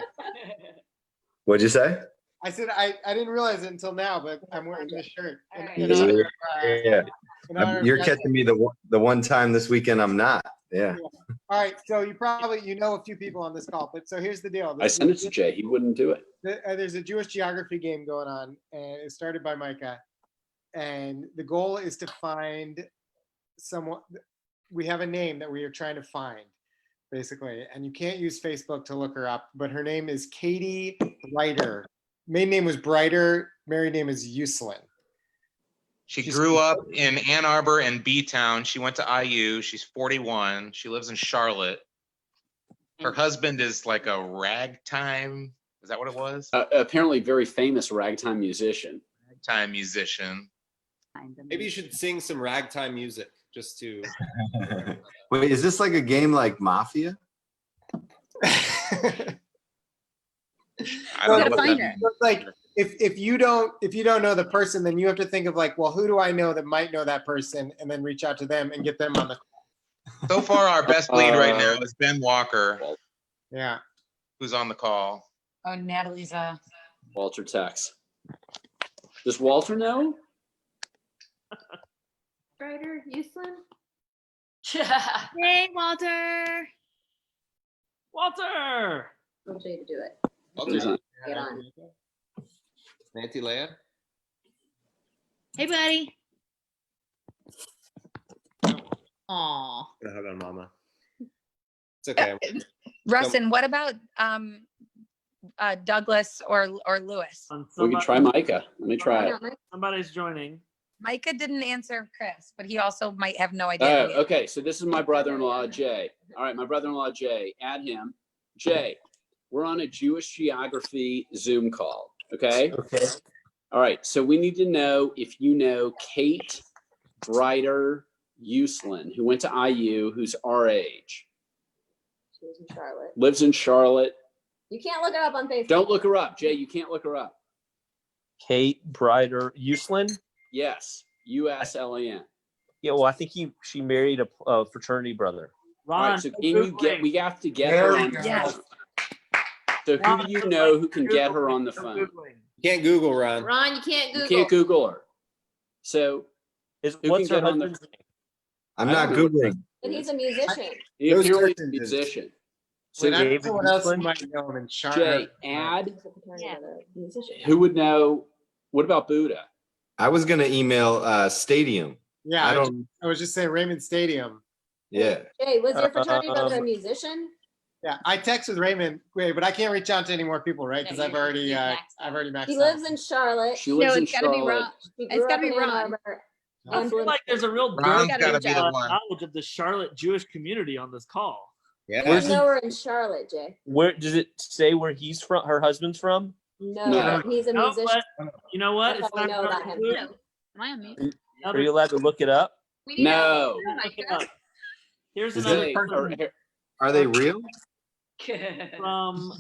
What'd you say? I said I didn't realize it until now, but I'm wearing this shirt. You're catching me the one time this weekend I'm not. Yeah. All right, so you know a few people on this call, but so here's the deal. I sent it to Jay. He wouldn't do it. There's a Jewish geography game going on, and it started by Micah. And the goal is to find someone. We have a name that we are trying to find, basically, and you can't use Facebook to look her up. But her name is Katie Brighter. Maiden name was Brighter. Married name is Uslin. She grew up in Ann Arbor and B-Town. She went to IU. She's 41. She lives in Charlotte. Her husband is like a ragtime. Is that what it was? Apparently, very famous ragtime musician. Ragtime musician. Maybe you should sing some ragtime music just to. Wait, is this like a game like Mafia? I don't know what that means. It's like if you don't know the person, then you have to think of like, well, who do I know that might know that person, and then reach out to them and get them on the. So far, our best lead right now is Ben Walker, Yeah. who's on the call. Oh, Natalie's Walter Tex. Does Walter know? Ryder, Uselin? Hey, Walter. Walter. I'll Jay to do it. Walter's on. Get on. Nancy Leia? Hey, buddy. Aw. Gonna hug on mama. It's okay. Russin, what about Douglas or Lewis? We can try Micah. Let me try it. Somebody's joining. Micah didn't answer Chris, but he also might have no idea. Oh, okay. So this is my brother-in-law, Jay. All right, my brother-in-law, Jay. Add him. Jay, we're on a Jewish geography Zoom call. Okay? Okay. All right. So we need to know if you know Kate Ryder Uselin, who went to IU, who's our age. She was in Charlotte. Lives in Charlotte. You can't look her up on Facebook. Don't look her up, Jay. You can't look her up. Kate Brider Uselin. Yes, USLAN. Yeah, well, I think she married a fraternity brother. All right, so we have to get her on the phone. So who do you know who can get her on the phone? You can't Google, Ron. Ron, you can't Google. You can't Google her. So what's her husband's name? I'm not Googling. But he's a musician. He apparently is a musician. So So I don't know what else you might know him in Charlotte. Jay, add Yeah. Musician. who would know. What about Buddha? I was gonna email Stadium. Yeah, I don't. I was just saying Raymond Stadium. Yeah. Jay, was your fraternity brother a musician? Yeah, I texted Raymond, but I can't reach out to any more people, right? Because I've already maxed He out. lives in Charlotte. She lives in it's gotta be Charlotte. Ron. He It's grew gotta up be in Ann Ron. Arbor. I feel like there's a real Ron's dearth gotta of be the one. knowledge of the Charlotte Jewish community on this call. I know her in Charlotte, Jay. Where does it say where he's from? Her husband's from? No, he's a No, musician. but you know what? That's It's all I not know about him. good. Am I on mute? Are you allowed to look it up? No. Look it up. Here's Is another it- person Are they real? from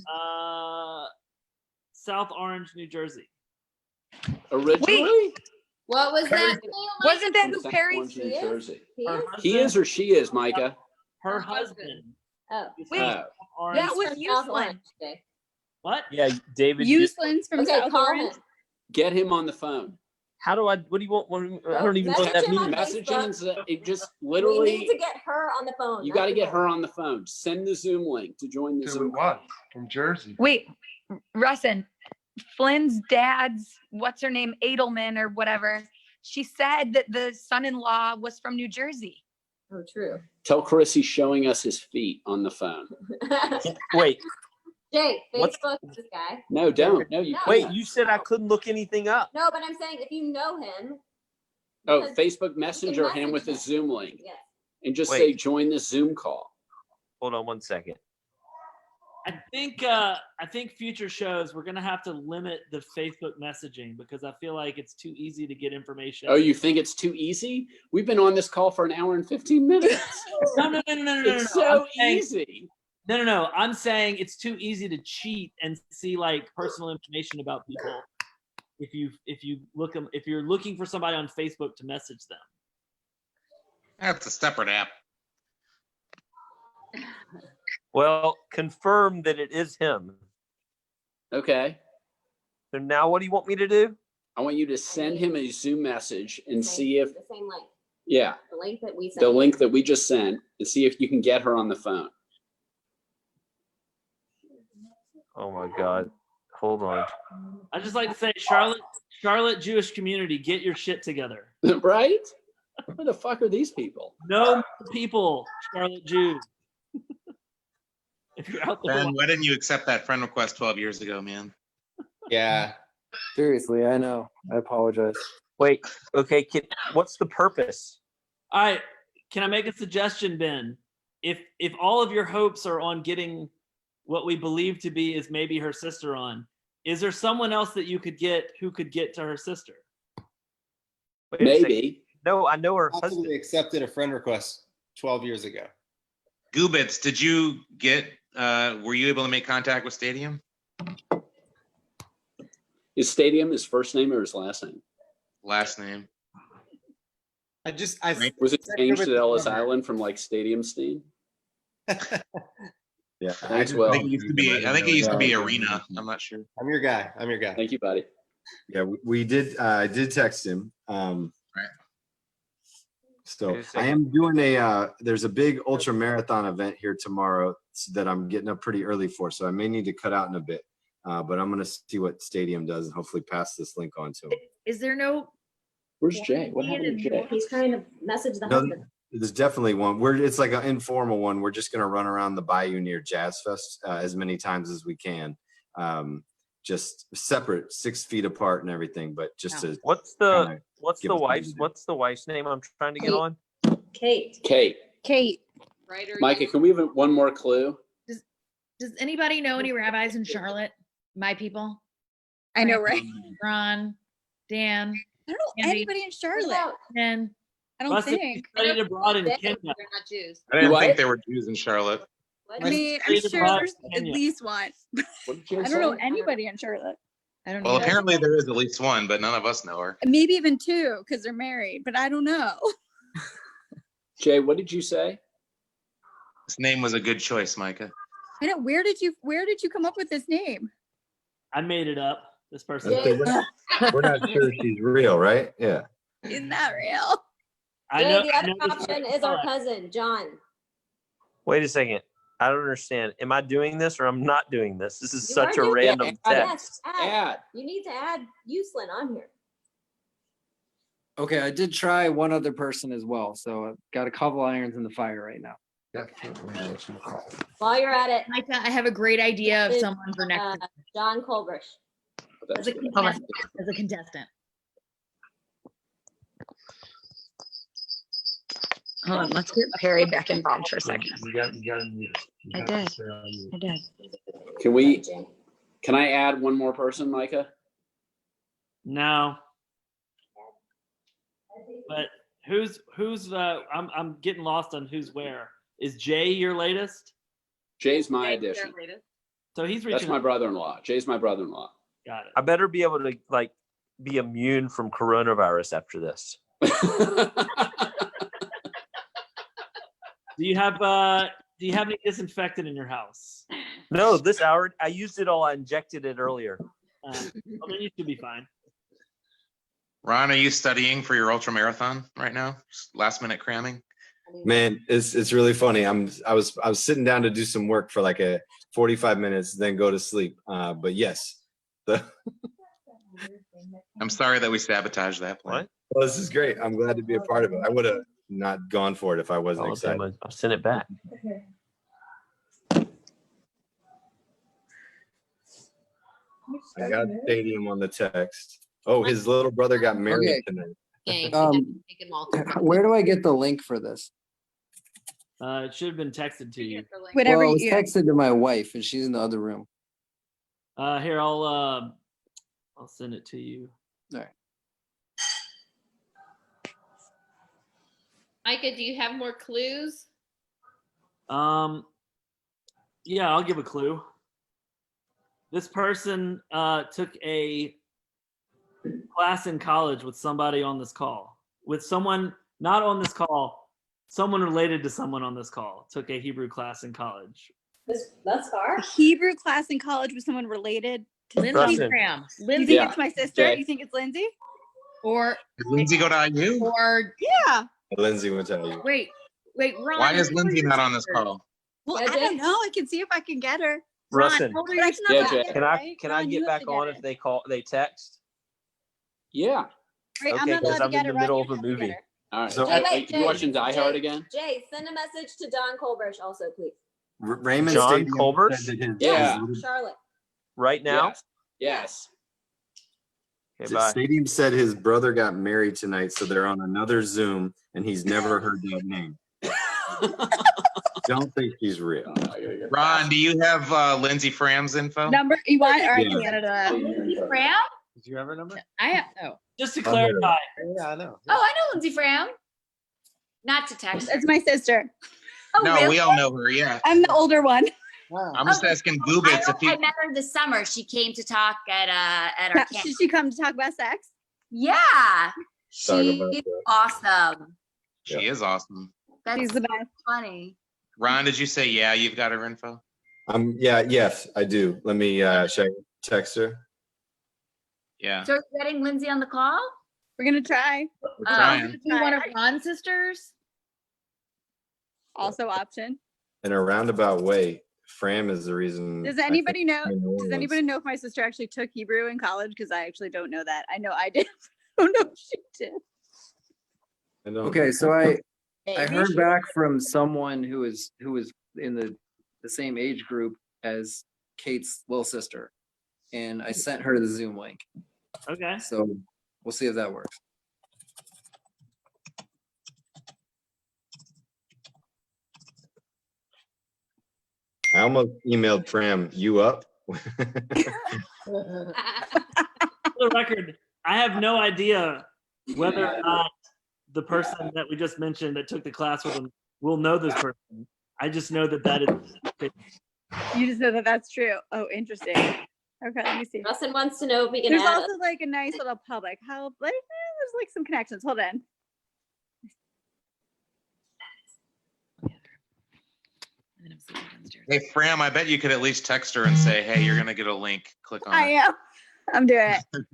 South Orange, New Jersey. Originally? What was that? Wasn't that From who South Perry? Orange, New Jersey. He is? He is or she is, Micah? Her husband. Oh. Wait, Oh. Orange. that was From South Uselin. Orange, Jay. What? Yeah, David. Uselin's from Okay, South call Orange. him. Get him on the phone. How do I? What do you want? I don't even know what Message that him on means. Message him. And it just We literally. need to get her on the phone. You not got to the get phone. her on the phone. Send the Zoom link to join the Zoom. What? From Jersey. Wait, Russin, Flynn's dad's, what's her name, Edelman or whatever. She said that the son-in-law was from New Jersey. Oh, true. Tell Chris he's showing us his feet on the phone. Wait, Jay, What's- Facebook this guy. No, don't. No, you No. wait. can't. You said I couldn't look anything up. No, but I'm saying if you know him. Oh, because- Facebook Messenger him with a message Zoom link Yes. and just Wait. say join this Zoom call. Hold on one second. I think future shows we're gonna have to limit the Facebook messaging because I feel like it's too easy to get information. Oh, you think it's too easy? We've been on this call for an hour and 15 minutes. No. It's so I'm saying- easy. No. I'm saying it's too easy to cheat and see like personal information about people. If you're looking for somebody on Facebook to message them. That's a separate app. Well, confirm that it is him. Okay. So now, what do you want me to do? I want you to send him a Zoom message and see if, The same link. yeah, The link that we sent. the you. link that we just sent and see if you can get her on the phone. Oh my God. Hold on. I just like to say, Charlotte Jewish community, get your shit together. Right? Where the fuck are these people? No people, Charlotte Jews. If you're out there, Ben, why didn't you accept that friend request 12 years ago, man? Yeah. Seriously, I know. I apologize. Wait. Okay. What's the purpose? all right, can I make a suggestion, Ben? If all of your hopes are on getting what we believe to be is maybe her sister on, is there someone else that you could get who could get to her sister? Wait a second. Maybe. No, I know her husband. Possibly accepted a friend request 12 years ago. Goobits, did you get, were you able to make contact with Stadium? Is Stadium his first name or his last name? Last name. Was it changed to Ellis Island from like Stadium Steam? Yeah. Thanks, I Will. think it used to be. I think it used to be Arena. I'm not sure. I'm your guy. I'm your guy. Thank you, buddy. Yeah, we did. I did text him. So I am doing there's a big ultra marathon event here tomorrow that I'm getting up pretty early for. So I may need to cut out in a bit. But I'm gonna see what Stadium does and hopefully pass this link on to him. Is there no? Where's Jay? What happened to Jay? He's trying to message the No, husband. there's definitely one. It's like an informal one. We're just gonna run around the bayou near Jazz Fest as many times as we can. Just separate, 6 feet apart and everything, but just to What's the wife's name I'm trying to get on? Kate. Kate. Micah, can we have one more clue? Does anybody know any rabbis in Charlotte? My people. I know, right? Ron, Dan. I don't know Andy. anybody in Charlotte. And I don't think. Studied abroad in Kenya. They're not Jews. I didn't think there were Jews in Charlotte. I mean, I'm Studied sure abroad there's in at Kenya. least one. I don't know anybody in Charlotte. I don't Well, know. apparently there is at least one, but none of us know her. Maybe even 2 because they're married, but I don't know. Jay, what did you say? His name was a good choice, Micah. I know. Where did you come up with this name? I made it up. This person. we're not sure she's real, right? Yeah. Isn't that real? The other option is our cousin, John. Wait a second. I don't understand. Am I doing this or I'm not doing this? This is You such are a doing random it. text. Yes, add. You need to add Uslin on here. Okay, I did try one other person as well, so I've got a couple irons in the fire right now. While you're at it, Micah, I have a great idea of is, someone for next John Colbert. as a contestant. As a contestant. Hold on, let's get Perry back involved for a second. I did. Can I add one more person, Micah? No. But who's I'm getting lost on who's where. Is Jay your latest? Jay's my addition. So he's reaching. That's my brother-in-law. Jay's my brother-in-law. Got it. I better be able to be immune from coronavirus after this. Do you have any disinfectant in your house? No, this hour I used it all. I injected it earlier. Well, then you should be fine. Ron, are you studying for your ultra marathon right now? Just last minute cramming? Man, it's really funny. I was sitting down to do some work for like 45 minutes, then go to sleep. But yes. I'm sorry that we sabotaged that plan. Well, this is great. I'm glad to be a part of it. I would have not gone for it if I wasn't excited. I'll send it back. I got Stadium on the text. Oh, his little brother got married tonight. Where do I get the link for this? It should have been texted to you. Well, it was texted to my wife, and she's in the other room. Here, I'll send it to you. All right. Micah, do you have more clues? Yeah, I'll give a clue. This person took a class in college with somebody on this call. With someone not on this call, someone related to someone on this call. Took a Hebrew class in college. That's far. A Hebrew class in college with someone related to Lindsey Graham. You Lindsey. think it's my sister? Okay. You think it's Lindsay? Or Did Lindsay go to IU? or Yeah. Lindsay will tell you. wait, Ron. Why is Lindsay not on this call? Well, Yeah, I don't Jay? know. I can see if I can get her. Russin, But I can Yeah, not Jay. get can her, I right? can Ron, I you get have back to get on her. if they text? Yeah. Right, I'm Okay, not allowed because to I'm get in her. the Ron, middle you of a have to get movie. her. All right. So- You watching Die Hard again? Jay, send a message to Don Colbert also, please. Raymond John Stadium Colbert? said that his- Yeah. Charlotte. Right now? Yes. Okay, bye. Stadium said his brother got married tonight, so they're on another Zoom, and he's never heard that name. Don't think he's real. Ron, do you have Lindsay Fram's info? Number you want? Or I Yeah. can get it. Lindsey Fram? Did you have her number? I have oh. Just to clarify, Yeah, I know. Oh, I know Lindsey Fram. Not to text her. It's my sister. Oh, No, really? we all know her, yeah. I'm the older one. I'm just asking I Goobits if know, I he. met her this summer. She came to talk at our camp. Should she come to talk about sex? Yeah. Talk about She's that. awesome. She is awesome. That's She's the so best. funny. Ron, did you say yeah? You've got her info. Yes, I do. Let me should I text her. Yeah. So are you getting Lindsay on the call? We're gonna try. We're trying. You one of Ron's sisters? Also option. In a roundabout way, Fram is the reason. Does I think anybody know? I'm in New Does Orleans. anybody know if my sister actually took Hebrew in college? Because I actually don't know that. I know I did. I don't know if she did. I don't- Okay, so I Maybe heard she- back from someone who was in the same age group as Kate's little sister, and I sent her the Zoom link. Okay. So we'll see if that works. I almost emailed Fram, you up? For the record, I have no idea whether or not the person that we just mentioned that took the class with him will know this person. I just know that is. You just know that that's true. Oh, interesting. Okay, let me see. Russin wants to know if we can There's add also like a nice little public. How like there's like some connections. Hold on. Hey, Fram, I bet you could at least text her and say, hey, you're going to get a link. Click on I it. am. I'm doing it.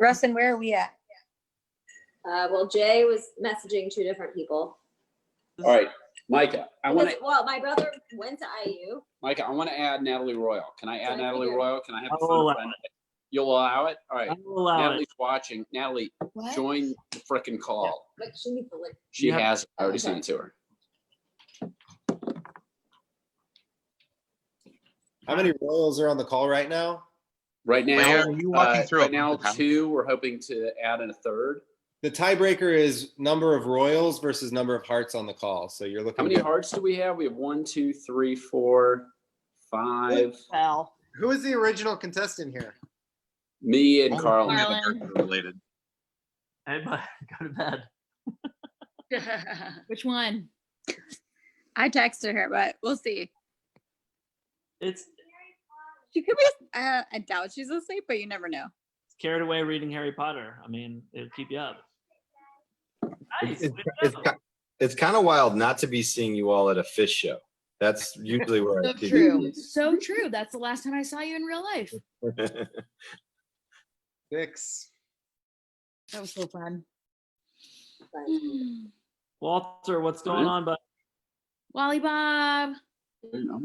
Russin, where are we at? well, Jay was messaging two different people. All right, Micah, I want to, Well, my brother went to IU. Micah, I want to add Natalie Royal. Can I add Sorry, Natalie figured. Royal? Can I have I a will fun allow friend? You'll allow it? All right. I will allow Natalie's it. watching. Natalie, What? join the frickin' call. But she needs the link. She You have- has. I already Okay. sent it to her. How many Royals are on the call right now? Right now, Where are you walking through right it? now, 2. We're hoping to add in a 3rd. The tiebreaker is number of Royals versus number of hearts on the call. So you're looking. How many good. hearts do we have? We have 1, 2, 3, 4, 5. Well, Who is the original contestant here? Me and Only Carlyn. three of them are related. Hey, bud, go to bed. Which one? I texted her, but we'll see. It's She could be. I doubt she's asleep, but you never know. carried away reading Harry Potter. I mean, it'll keep you up. Nice. Way to go. It's kind of wild not to be seeing you all at a fish show. That's usually where I see you. So true. That's the last time I saw you in real life. 6. That was so fun. Walter, what's going on, bud? Wally Bob. My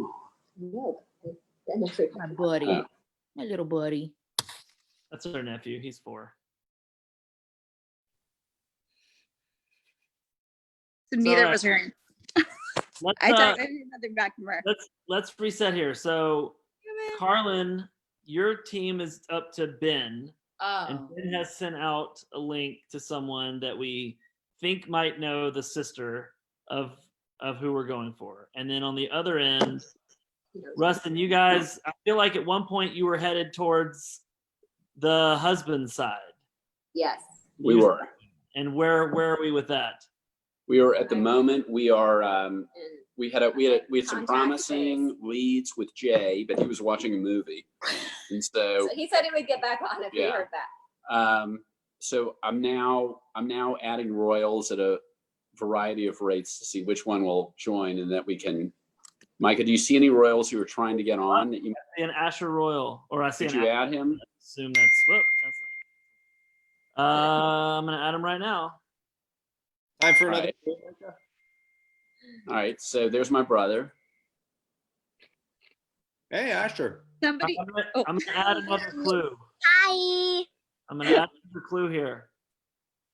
buddy. My little buddy. That's our nephew. He's 4. So neither all of us right. heard. Let's, I texted nothing back from her. let's reset here. So, Carlyn, your team is up to Ben, and Oh. Ben has sent out a link to someone that we think might know the sister of who we're going for. And then on the other end, Rustin, you guys, I feel like at one point you were headed towards the husband side. Yes. We were. And where are we with that? We are at the moment. We are. We had some Contact promising leads with Jay, but he was watching a movie, and So he said he would get back on if he Yeah. heard that. so I'm now adding Royals at a variety of rates to see which one will join, and that we can. Micah, do you see any Royals who are trying to get on? That you, I see an Asher Royal, or I see did an you Asher- add him? Assume that's whoop, that's not. I'm gonna add him right now. Time for All another. right. All right, so there's my brother. Hey, Asher. Somebody. I'm gonna add another clue. Hi. I'm gonna add another clue here.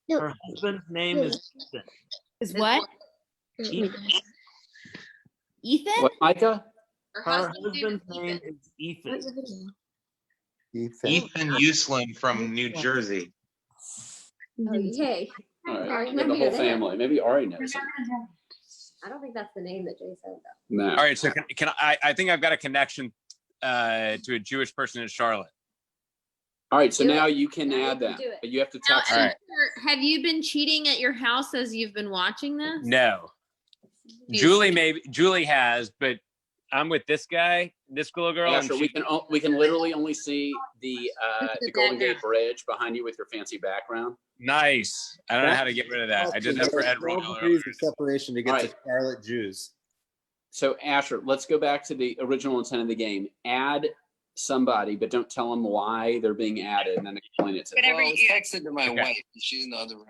Her husband's name is Ethan. Is what? Ethan. Ethan? What, Micah? Her husband's name is Ethan. Ethan Uslan from New Jersey. Oh, yay. All right, Ari, we have the maybe whole you're there. family. Maybe Ari knows him. I don't think that's the name that Jay said, though. No. All right, so can I think I've got a connection to a Jewish person in Charlotte. All right, so Do now it. you can Now you add can that, do it. but you have to Now, text All him. right. Have you been cheating at your house as you've been watching this? No, You- Julie has, but I'm with this guy, this little girl. Yeah, and sure. she, We can literally only see the Golden Gate Bridge behind you with your fancy background. nice. I don't know how to get rid of that. I did that for Ed Royal. 12 degrees of separation to get All to right. Charlotte Jews. So Asher, let's go back to the original intent of the game. Add somebody, but don't tell them why they're being added, and then explain it to them. Well, I was texting to my wife. She's in the other room.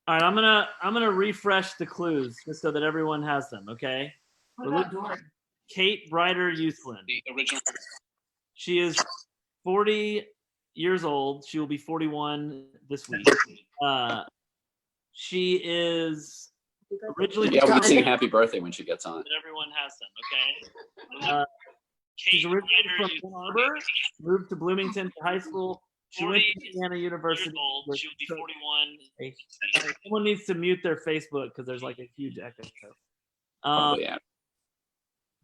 All right, I'm gonna refresh the clues just so that everyone has them. Okay. We're looking for Kate Brider Youthland. The original. She is 40 years old. She will be 41 this week. She is originally. Yeah, we sing happy birthday when she gets on. That everyone has them. Okay. She's originally from Ann Arbor, moved to Bloomington for high school. She went to Indiana University. She'll be 41. Someone needs to mute their Facebook because there's like a huge echo. Probably, yeah.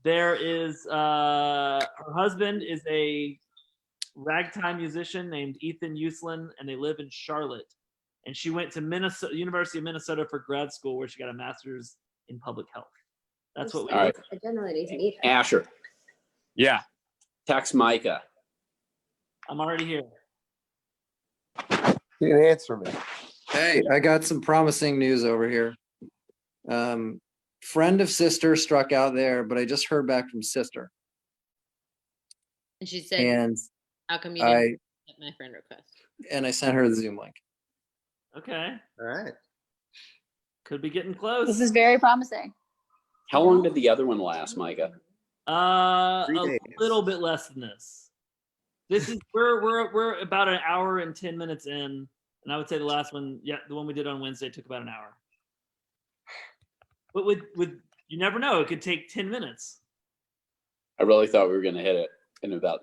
There is her husband is a ragtime musician named Ethan Uslan, and they live in Charlotte. And she went to University of Minnesota for grad school, where she got a master's in public health. That's what we. All right. Ethan. Asher. Yeah. Text Micah. I'm already here. He didn't answer me. Hey, I got some promising news over here. Friend of sister struck out there, but I just heard back from sister. And she said, And how come you didn't get my friend request? and I sent her the Zoom link. Okay. All right. Could be getting close. This is very promising. How long did the other one last, Micah? A 3 days. little bit less than this. This is we're about an hour and 10 minutes in, and I would say the last one, yeah, the one we did on Wednesday took about an hour. But with you never know, it could take 10 minutes. I really thought we were going to hit it in about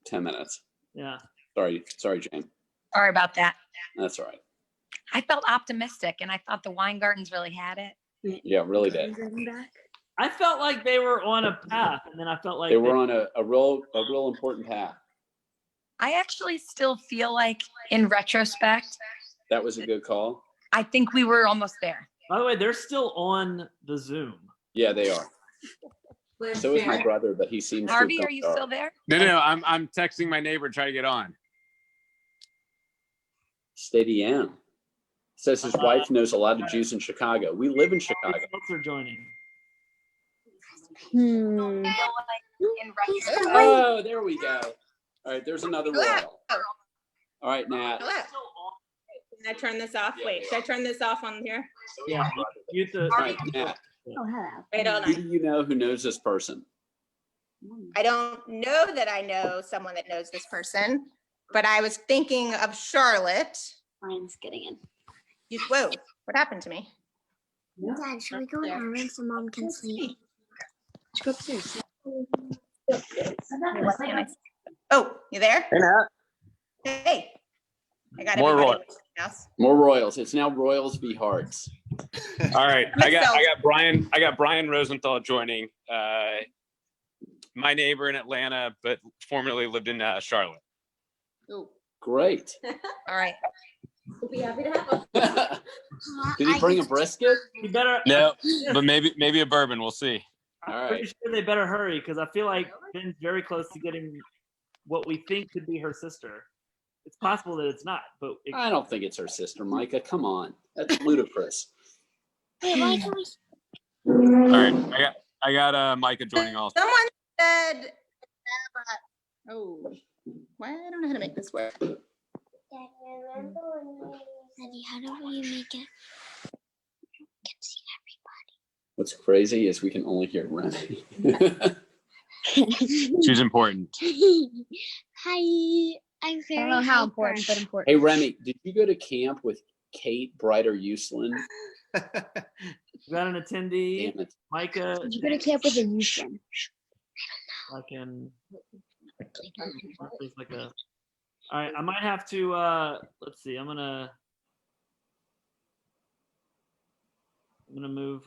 10 minutes. Yeah. Sorry, Jane. Sorry about that. That's all right. I felt optimistic, and I thought the Weingardens really had it. Yeah, really did. I felt like they were on a path, and then I felt like They were on a real important path. I actually still feel like, in retrospect, That was a good call. I think we were almost there. By the way, they're still on the Zoom. Yeah, they are. So is my brother, but he seems to have Harvey, gone are you dark. still there? No. I'm texting my neighbor trying to get on. Steady M. Says his wife knows a lot of Jews in Chicago. We live in Chicago. Folks are joining. Oh, there we go. All right, there's another royal. All right, Nat. Hello. Can I turn this off? Wait, should I turn this off on here? Yeah. All right, Nat. Oh, hello. Wait, hold Who on. do you know who knows this person? I don't know that I know someone that knows this person, but I was thinking of Charlotte. Ryan's getting in. Whoa, what happened to me? Dad, should we go in our room so mom can sleep? Let's go upstairs. Oh, you there? Hey, Nat. Hey. I got More everybody royals. in the house. More royals. It's now Royals v. Hearts. All right. I got Brian Rosenthal joining. My neighbor in Atlanta, but formerly lived in Charlotte. Oh. Great. All right. We'll be happy to have him. Did he bring a brisket? You better. No, but maybe a bourbon. We'll see. All I'm right. pretty sure they better hurry because I feel like Ben's very close to getting what we think could be her sister. It's possible that it's not, but I don't think it's her sister, Micah. Come on. That's ludicrous. Wait, why can we? All right. I got Micah joining also. Someone said, oh, why I don't know how to make this work. Daddy, how do we make it? Can see What's crazy is we can only hear Remy. She's important. Hi, I'm very. I don't know how important, but important. Hey, Remy, did you go to camp with Kate Brider Uslan? you got an attendee, Micah. Did you go to camp with a new friend? I can. There's like a. All right, I might have to. Let's see. I'm gonna move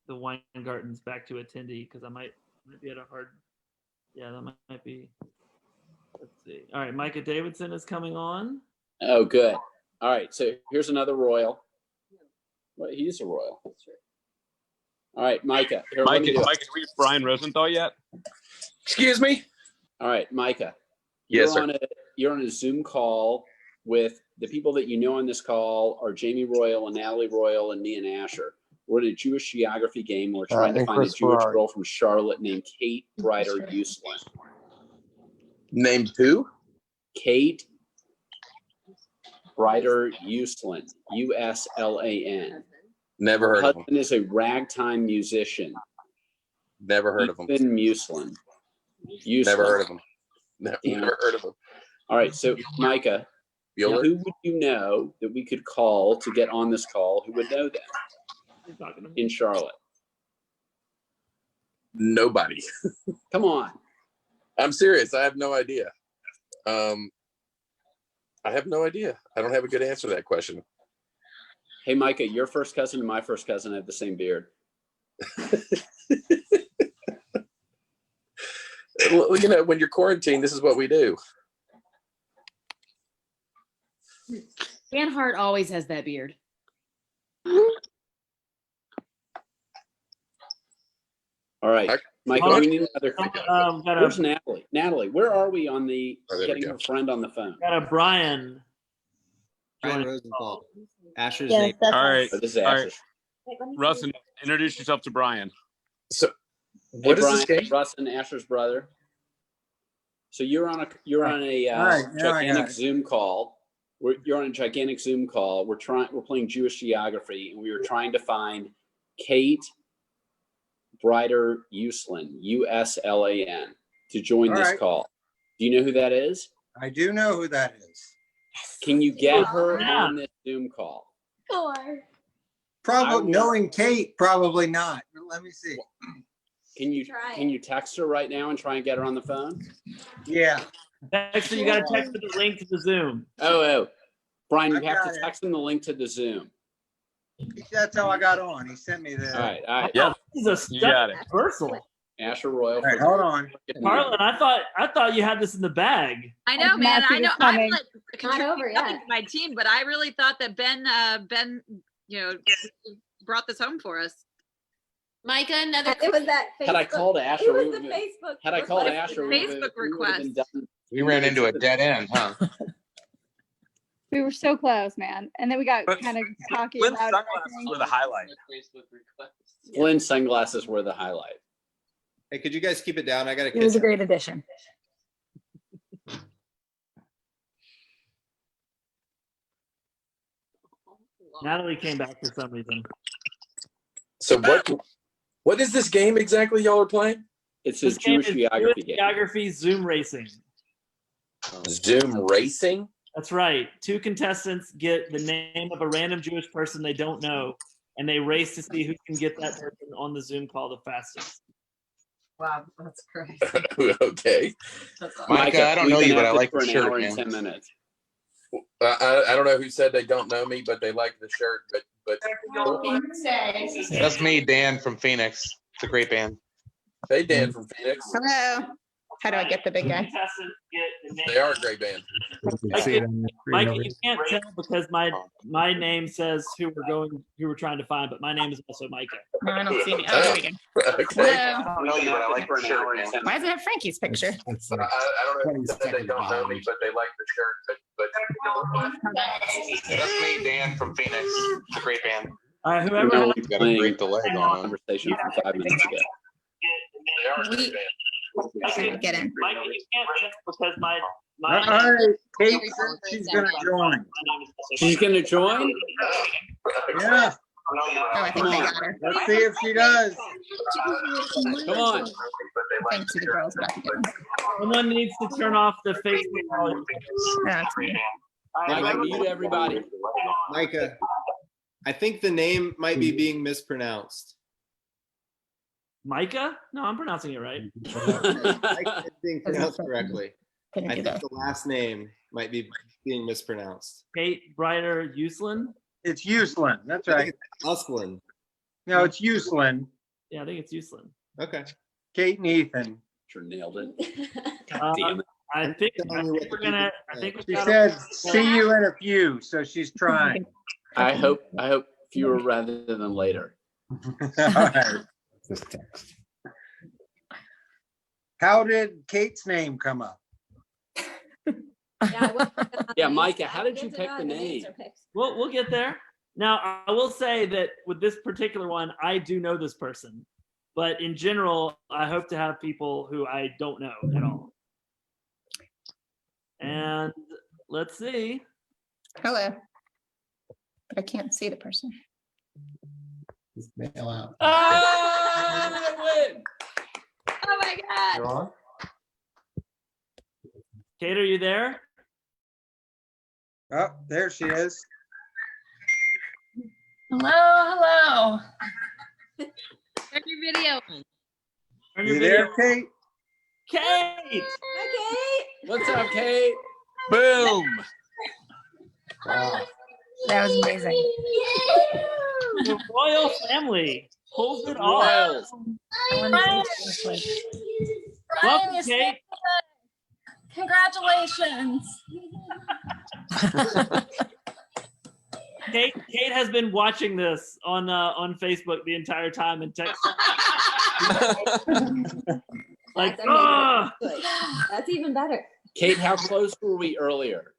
the Weingartens back to attendee because I might be at a hard. Yeah, that might be. Let's see. All right, Micah Davidson is coming on. Oh, good. All right, so here's another royal. Well, he's a royal. All right, Micah. Here, let Mike, me do it. Mike, do we have Brian Rosenthal yet? Excuse me? All right, Micah. Yes, sir. You're on a Zoom call with the people that you know on this call are Jamie Royal and Natalie Royal and me and Asher. We're in a Jewish geography game. We're trying to and find a Chris Jewish Ferrari. girl from Charlotte named Kate Brider Uslan. Named who? Kate Brider Uslan. Uslan. Never Her heard of him. husband is a ragtime musician. Never heard of him. Ethan Muslin. Never heard of him. Never Damn. heard of him. All right, so Micah, Bueller? who would you know that we could call to get on this call? Who would know that in Charlotte? Nobody. Come on. I'm serious. I have no idea. I have no idea. I don't have a good answer to that question. Hey, Micah, your first cousin and my first cousin have the same beard. Well, you know, when you're quarantined, this is what we do. Dan Hart always has that beard. All right, Micah, All right. we need another. Where's Natalie? Natalie, where are we on the Oh, there we getting go. her friend on the phone? Got a Brian. Brian Rosenthal. Asher's Yes, name. that's All right. Oh, this is All right. Asher. Russin, introduce yourself to Brian. So, Hey, what is Brian, this game? Russin, Asher's brother. So you're on a All right, now I got gigantic it. Zoom call. You're on a gigantic Zoom call. We're playing Jewish geography, and we were trying to find Kate Brider Uslan, Uslan, to join All this right. call. Do you know who that is? I do know who that is. Can you get her Yeah. on this Zoom call? Probably knowing Kate, probably not. But let me see. Can you text her right now and try and get her on the phone? Yeah. Text her, you got to text her the link to the Zoom. Oh, Brian, you I've have got to it. text him the link to the Zoom. That's how I got on. He sent me the. All right. Yeah, this is a You got it. reversal. Asher Royal. All right, hold on. Carlyn, I thought you had this in the bag. I know, I man. see I know. this I'm coming. like contributing nothing to my team, but I really thought that Ben, brought this home for us. Micah, another. It was that Facebook. Had I called Asher, It was we the would've- Facebook. Had I called Asher, we Facebook would've been request. done. We ran into a dead end, huh? We were so close, man. And then we got kind of cocky Lynn's about sunglasses were the highlight. Lynn's sunglasses were the highlight. Hey, could you guys keep it down? I got to it. It was kiss a great addition. Natalie came back for some reason. So what is this game exactly y'all are playing? It's a This game Jewish is geography Jewish game. geography Zoom racing. Zoom racing? That's right. 2 contestants get the name of a random Jewish person they don't know, and they race to see who can get that person on the Zoom call the fastest. Wow, that's great. Okay. Micah, I don't know we've you, been but I at this like for the an shirt, hour man. and 10 minutes. I don't know who said they don't know me, but they like the shirt. But That's me, Dan from Phoenix. It's a great band. hey, Dan from Phoenix. Hello. How do I get the big guy? Contestants get the name. They are a great band. Micah, you can't tell because my name says who we're trying to find, but my name is also Micah. No, I don't see me. Oh, there we go. Okay. Hello. I don't know you, but I like the shirt, man. Why does it have Frankie's picture? I don't know who said they don't know me, but they like the shirt. But That's me, Dan from Phoenix. It's a great band. All right, We're whoever. only Got a playing great delay going on. conversation from 5 minutes ago. they are a great band. Get in. Micah, you can't just because my All right, Kate said she's gonna join. She's going to join? Yeah. Oh, I think they got her. Let's see if she does. Come on. Thanks to the girls about to get in. Someone needs to turn off the Facebook volume. That's me. Micah, mute everybody. Micah, I think the name might be being mispronounced. Micah? No, I'm pronouncing it right. Micah is being pronounced correctly. Couldn't I do think that. the last name might be being mispronounced. Kate Brider Uslan? It's Uslan. That's right. Uslan. No, it's Uslan. Yeah, I think it's Uslan. Okay. Kate and Ethan. Sure nailed it. Damn it. I think we're gonna. I think She we said, "See you in a few," so she's trying. I hope fewer rather than later. All right. Just text. How did Kate's name come up? Yeah, Micah, how did you pick the name? We'll get there. Now, I will say that with this particular one, I do know this person. But in general, I hope to have people who I don't know at all. And let's see. Hello. But I can't see the person. Just mail out. Oh, I win. Oh my God. You're on? Kate, are you there? Oh, there she is. Hello. Turn your video on. Turn You your there, video. Kate? Kate! Hi, What's up, Kate? Boom. Wow. That was amazing. The royal family pulls it off. Royals. Welcome, Kate. Congratulations. Kate has been watching this on Facebook the entire time and text. Like, That's even better. Kate, how close were we earlier?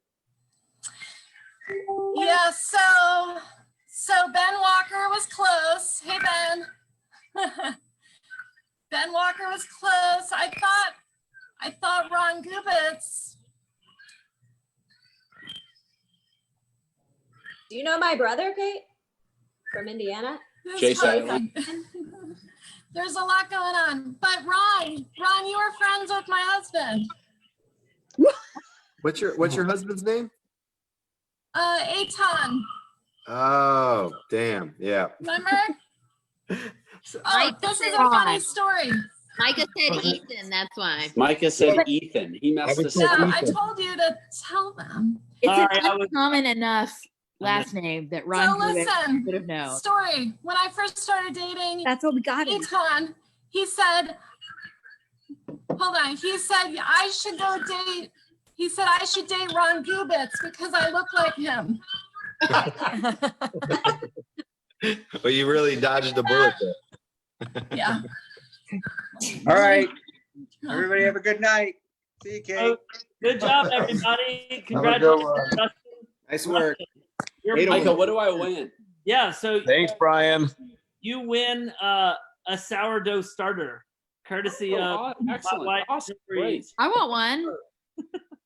Yeah, so Ben Walker was close. Hey, Ben. Ben Walker was close. I thought Ron Gubitz. Do you know my brother, Kate? From Indiana? Jason. There's a lot going on. But Ron, you were friends with my husband. What's your husband's name? Eitan. Oh, damn. Yeah. Remember? Oh, this is a funny story. Micah said Ethan, that's why. Micah said Ethan. He messed us Yeah, up. I told you to tell them. It's All an right, I was- uncommon enough last name that Ron So listen, would have known. story. When I first started dating, That's what we got. Eitan, he said, hold on, he said I should go date. He said I should date Ron Gubitz because I look like him. Well, you really dodged the bullet there. Yeah. All right. Everybody have a good night. See you, Kate. Oh, good job, everybody. Have a Congratulations. good one. Nice work. Michael, what do I win? Yeah, so Thanks, Brian. you win a sourdough starter, courtesy of excellent. my wife, Awesome. Marie. Great. I want one.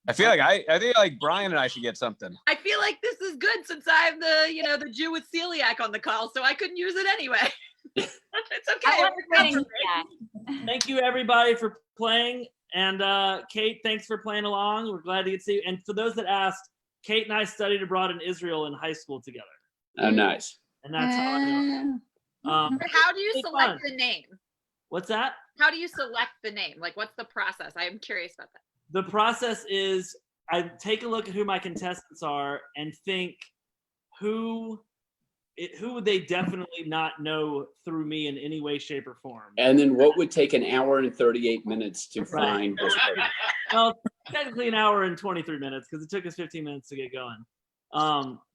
I feel like Brian and I should get something. I feel like this is good since I'm the Jew with celiac on the call, so I couldn't use it anyway. It's okay. Thank you, everybody, for playing. And Kate, thanks for playing along. We're glad to get to see you. And for those that asked, Kate and I studied abroad in Israel in high school together. Oh, nice. And that's how I know. How do you it's select fun. the name? What's that? How do you select the name? Like, what's the process? I am curious about that. The process is I take a look at who my contestants are and think who would they definitely not know through me in any way, shape, or form. And then what would take an hour and 38 minutes to find this person? Well, technically an hour and 23 minutes because it took us 15 minutes to get going.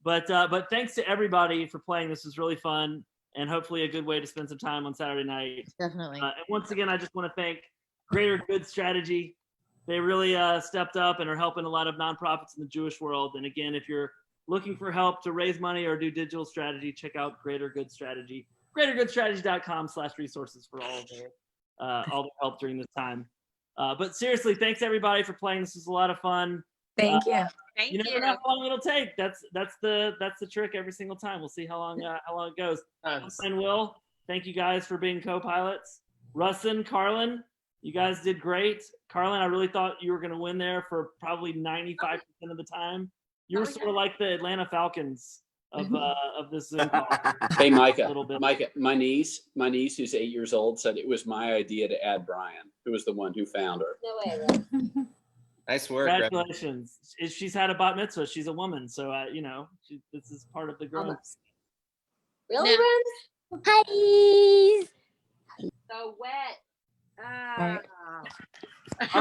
But thanks to everybody for playing. This was really fun and hopefully a good way to spend some time on Saturday night. Definitely. And once again, I just want to thank Greater Good Strategy. They really stepped up and are helping a lot of nonprofits in the Jewish world. And again, if you're looking for help to raise money or do digital strategy, check out Greater Good Strategy. GreaterGoodStrategy.com/resources for all the help during this time. But seriously, thanks everybody for playing. This was a lot of fun. Thank you. Thank you never know how long it'll take. That's the trick every single time. We'll see how long it goes. And Will, thank you guys for being co-pilots. Russin, Carlyn, you guys did great. Carlyn, I really thought you were going to win there for probably 95% of the time. You were sort of like the Atlanta Falcons of this Zoom call. Hey, Micah, A little bit. Micah, my niece who's 8 years old said it was my idea to add Brian, who was the one who found her. No way. Nice work. Congratulations. She's had a bat mitzvah. She's a woman. So, this is part of the growth. Really, No. Ren? Hi. So wet. All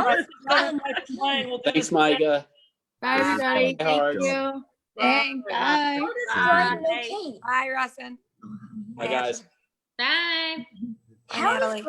right. Well, Thanks, Micah. Bye, everybody. Bye, Thank Hearts. you. Thanks. Bye. Bye, Russin. Bye, guys. Bye. How Natalie. does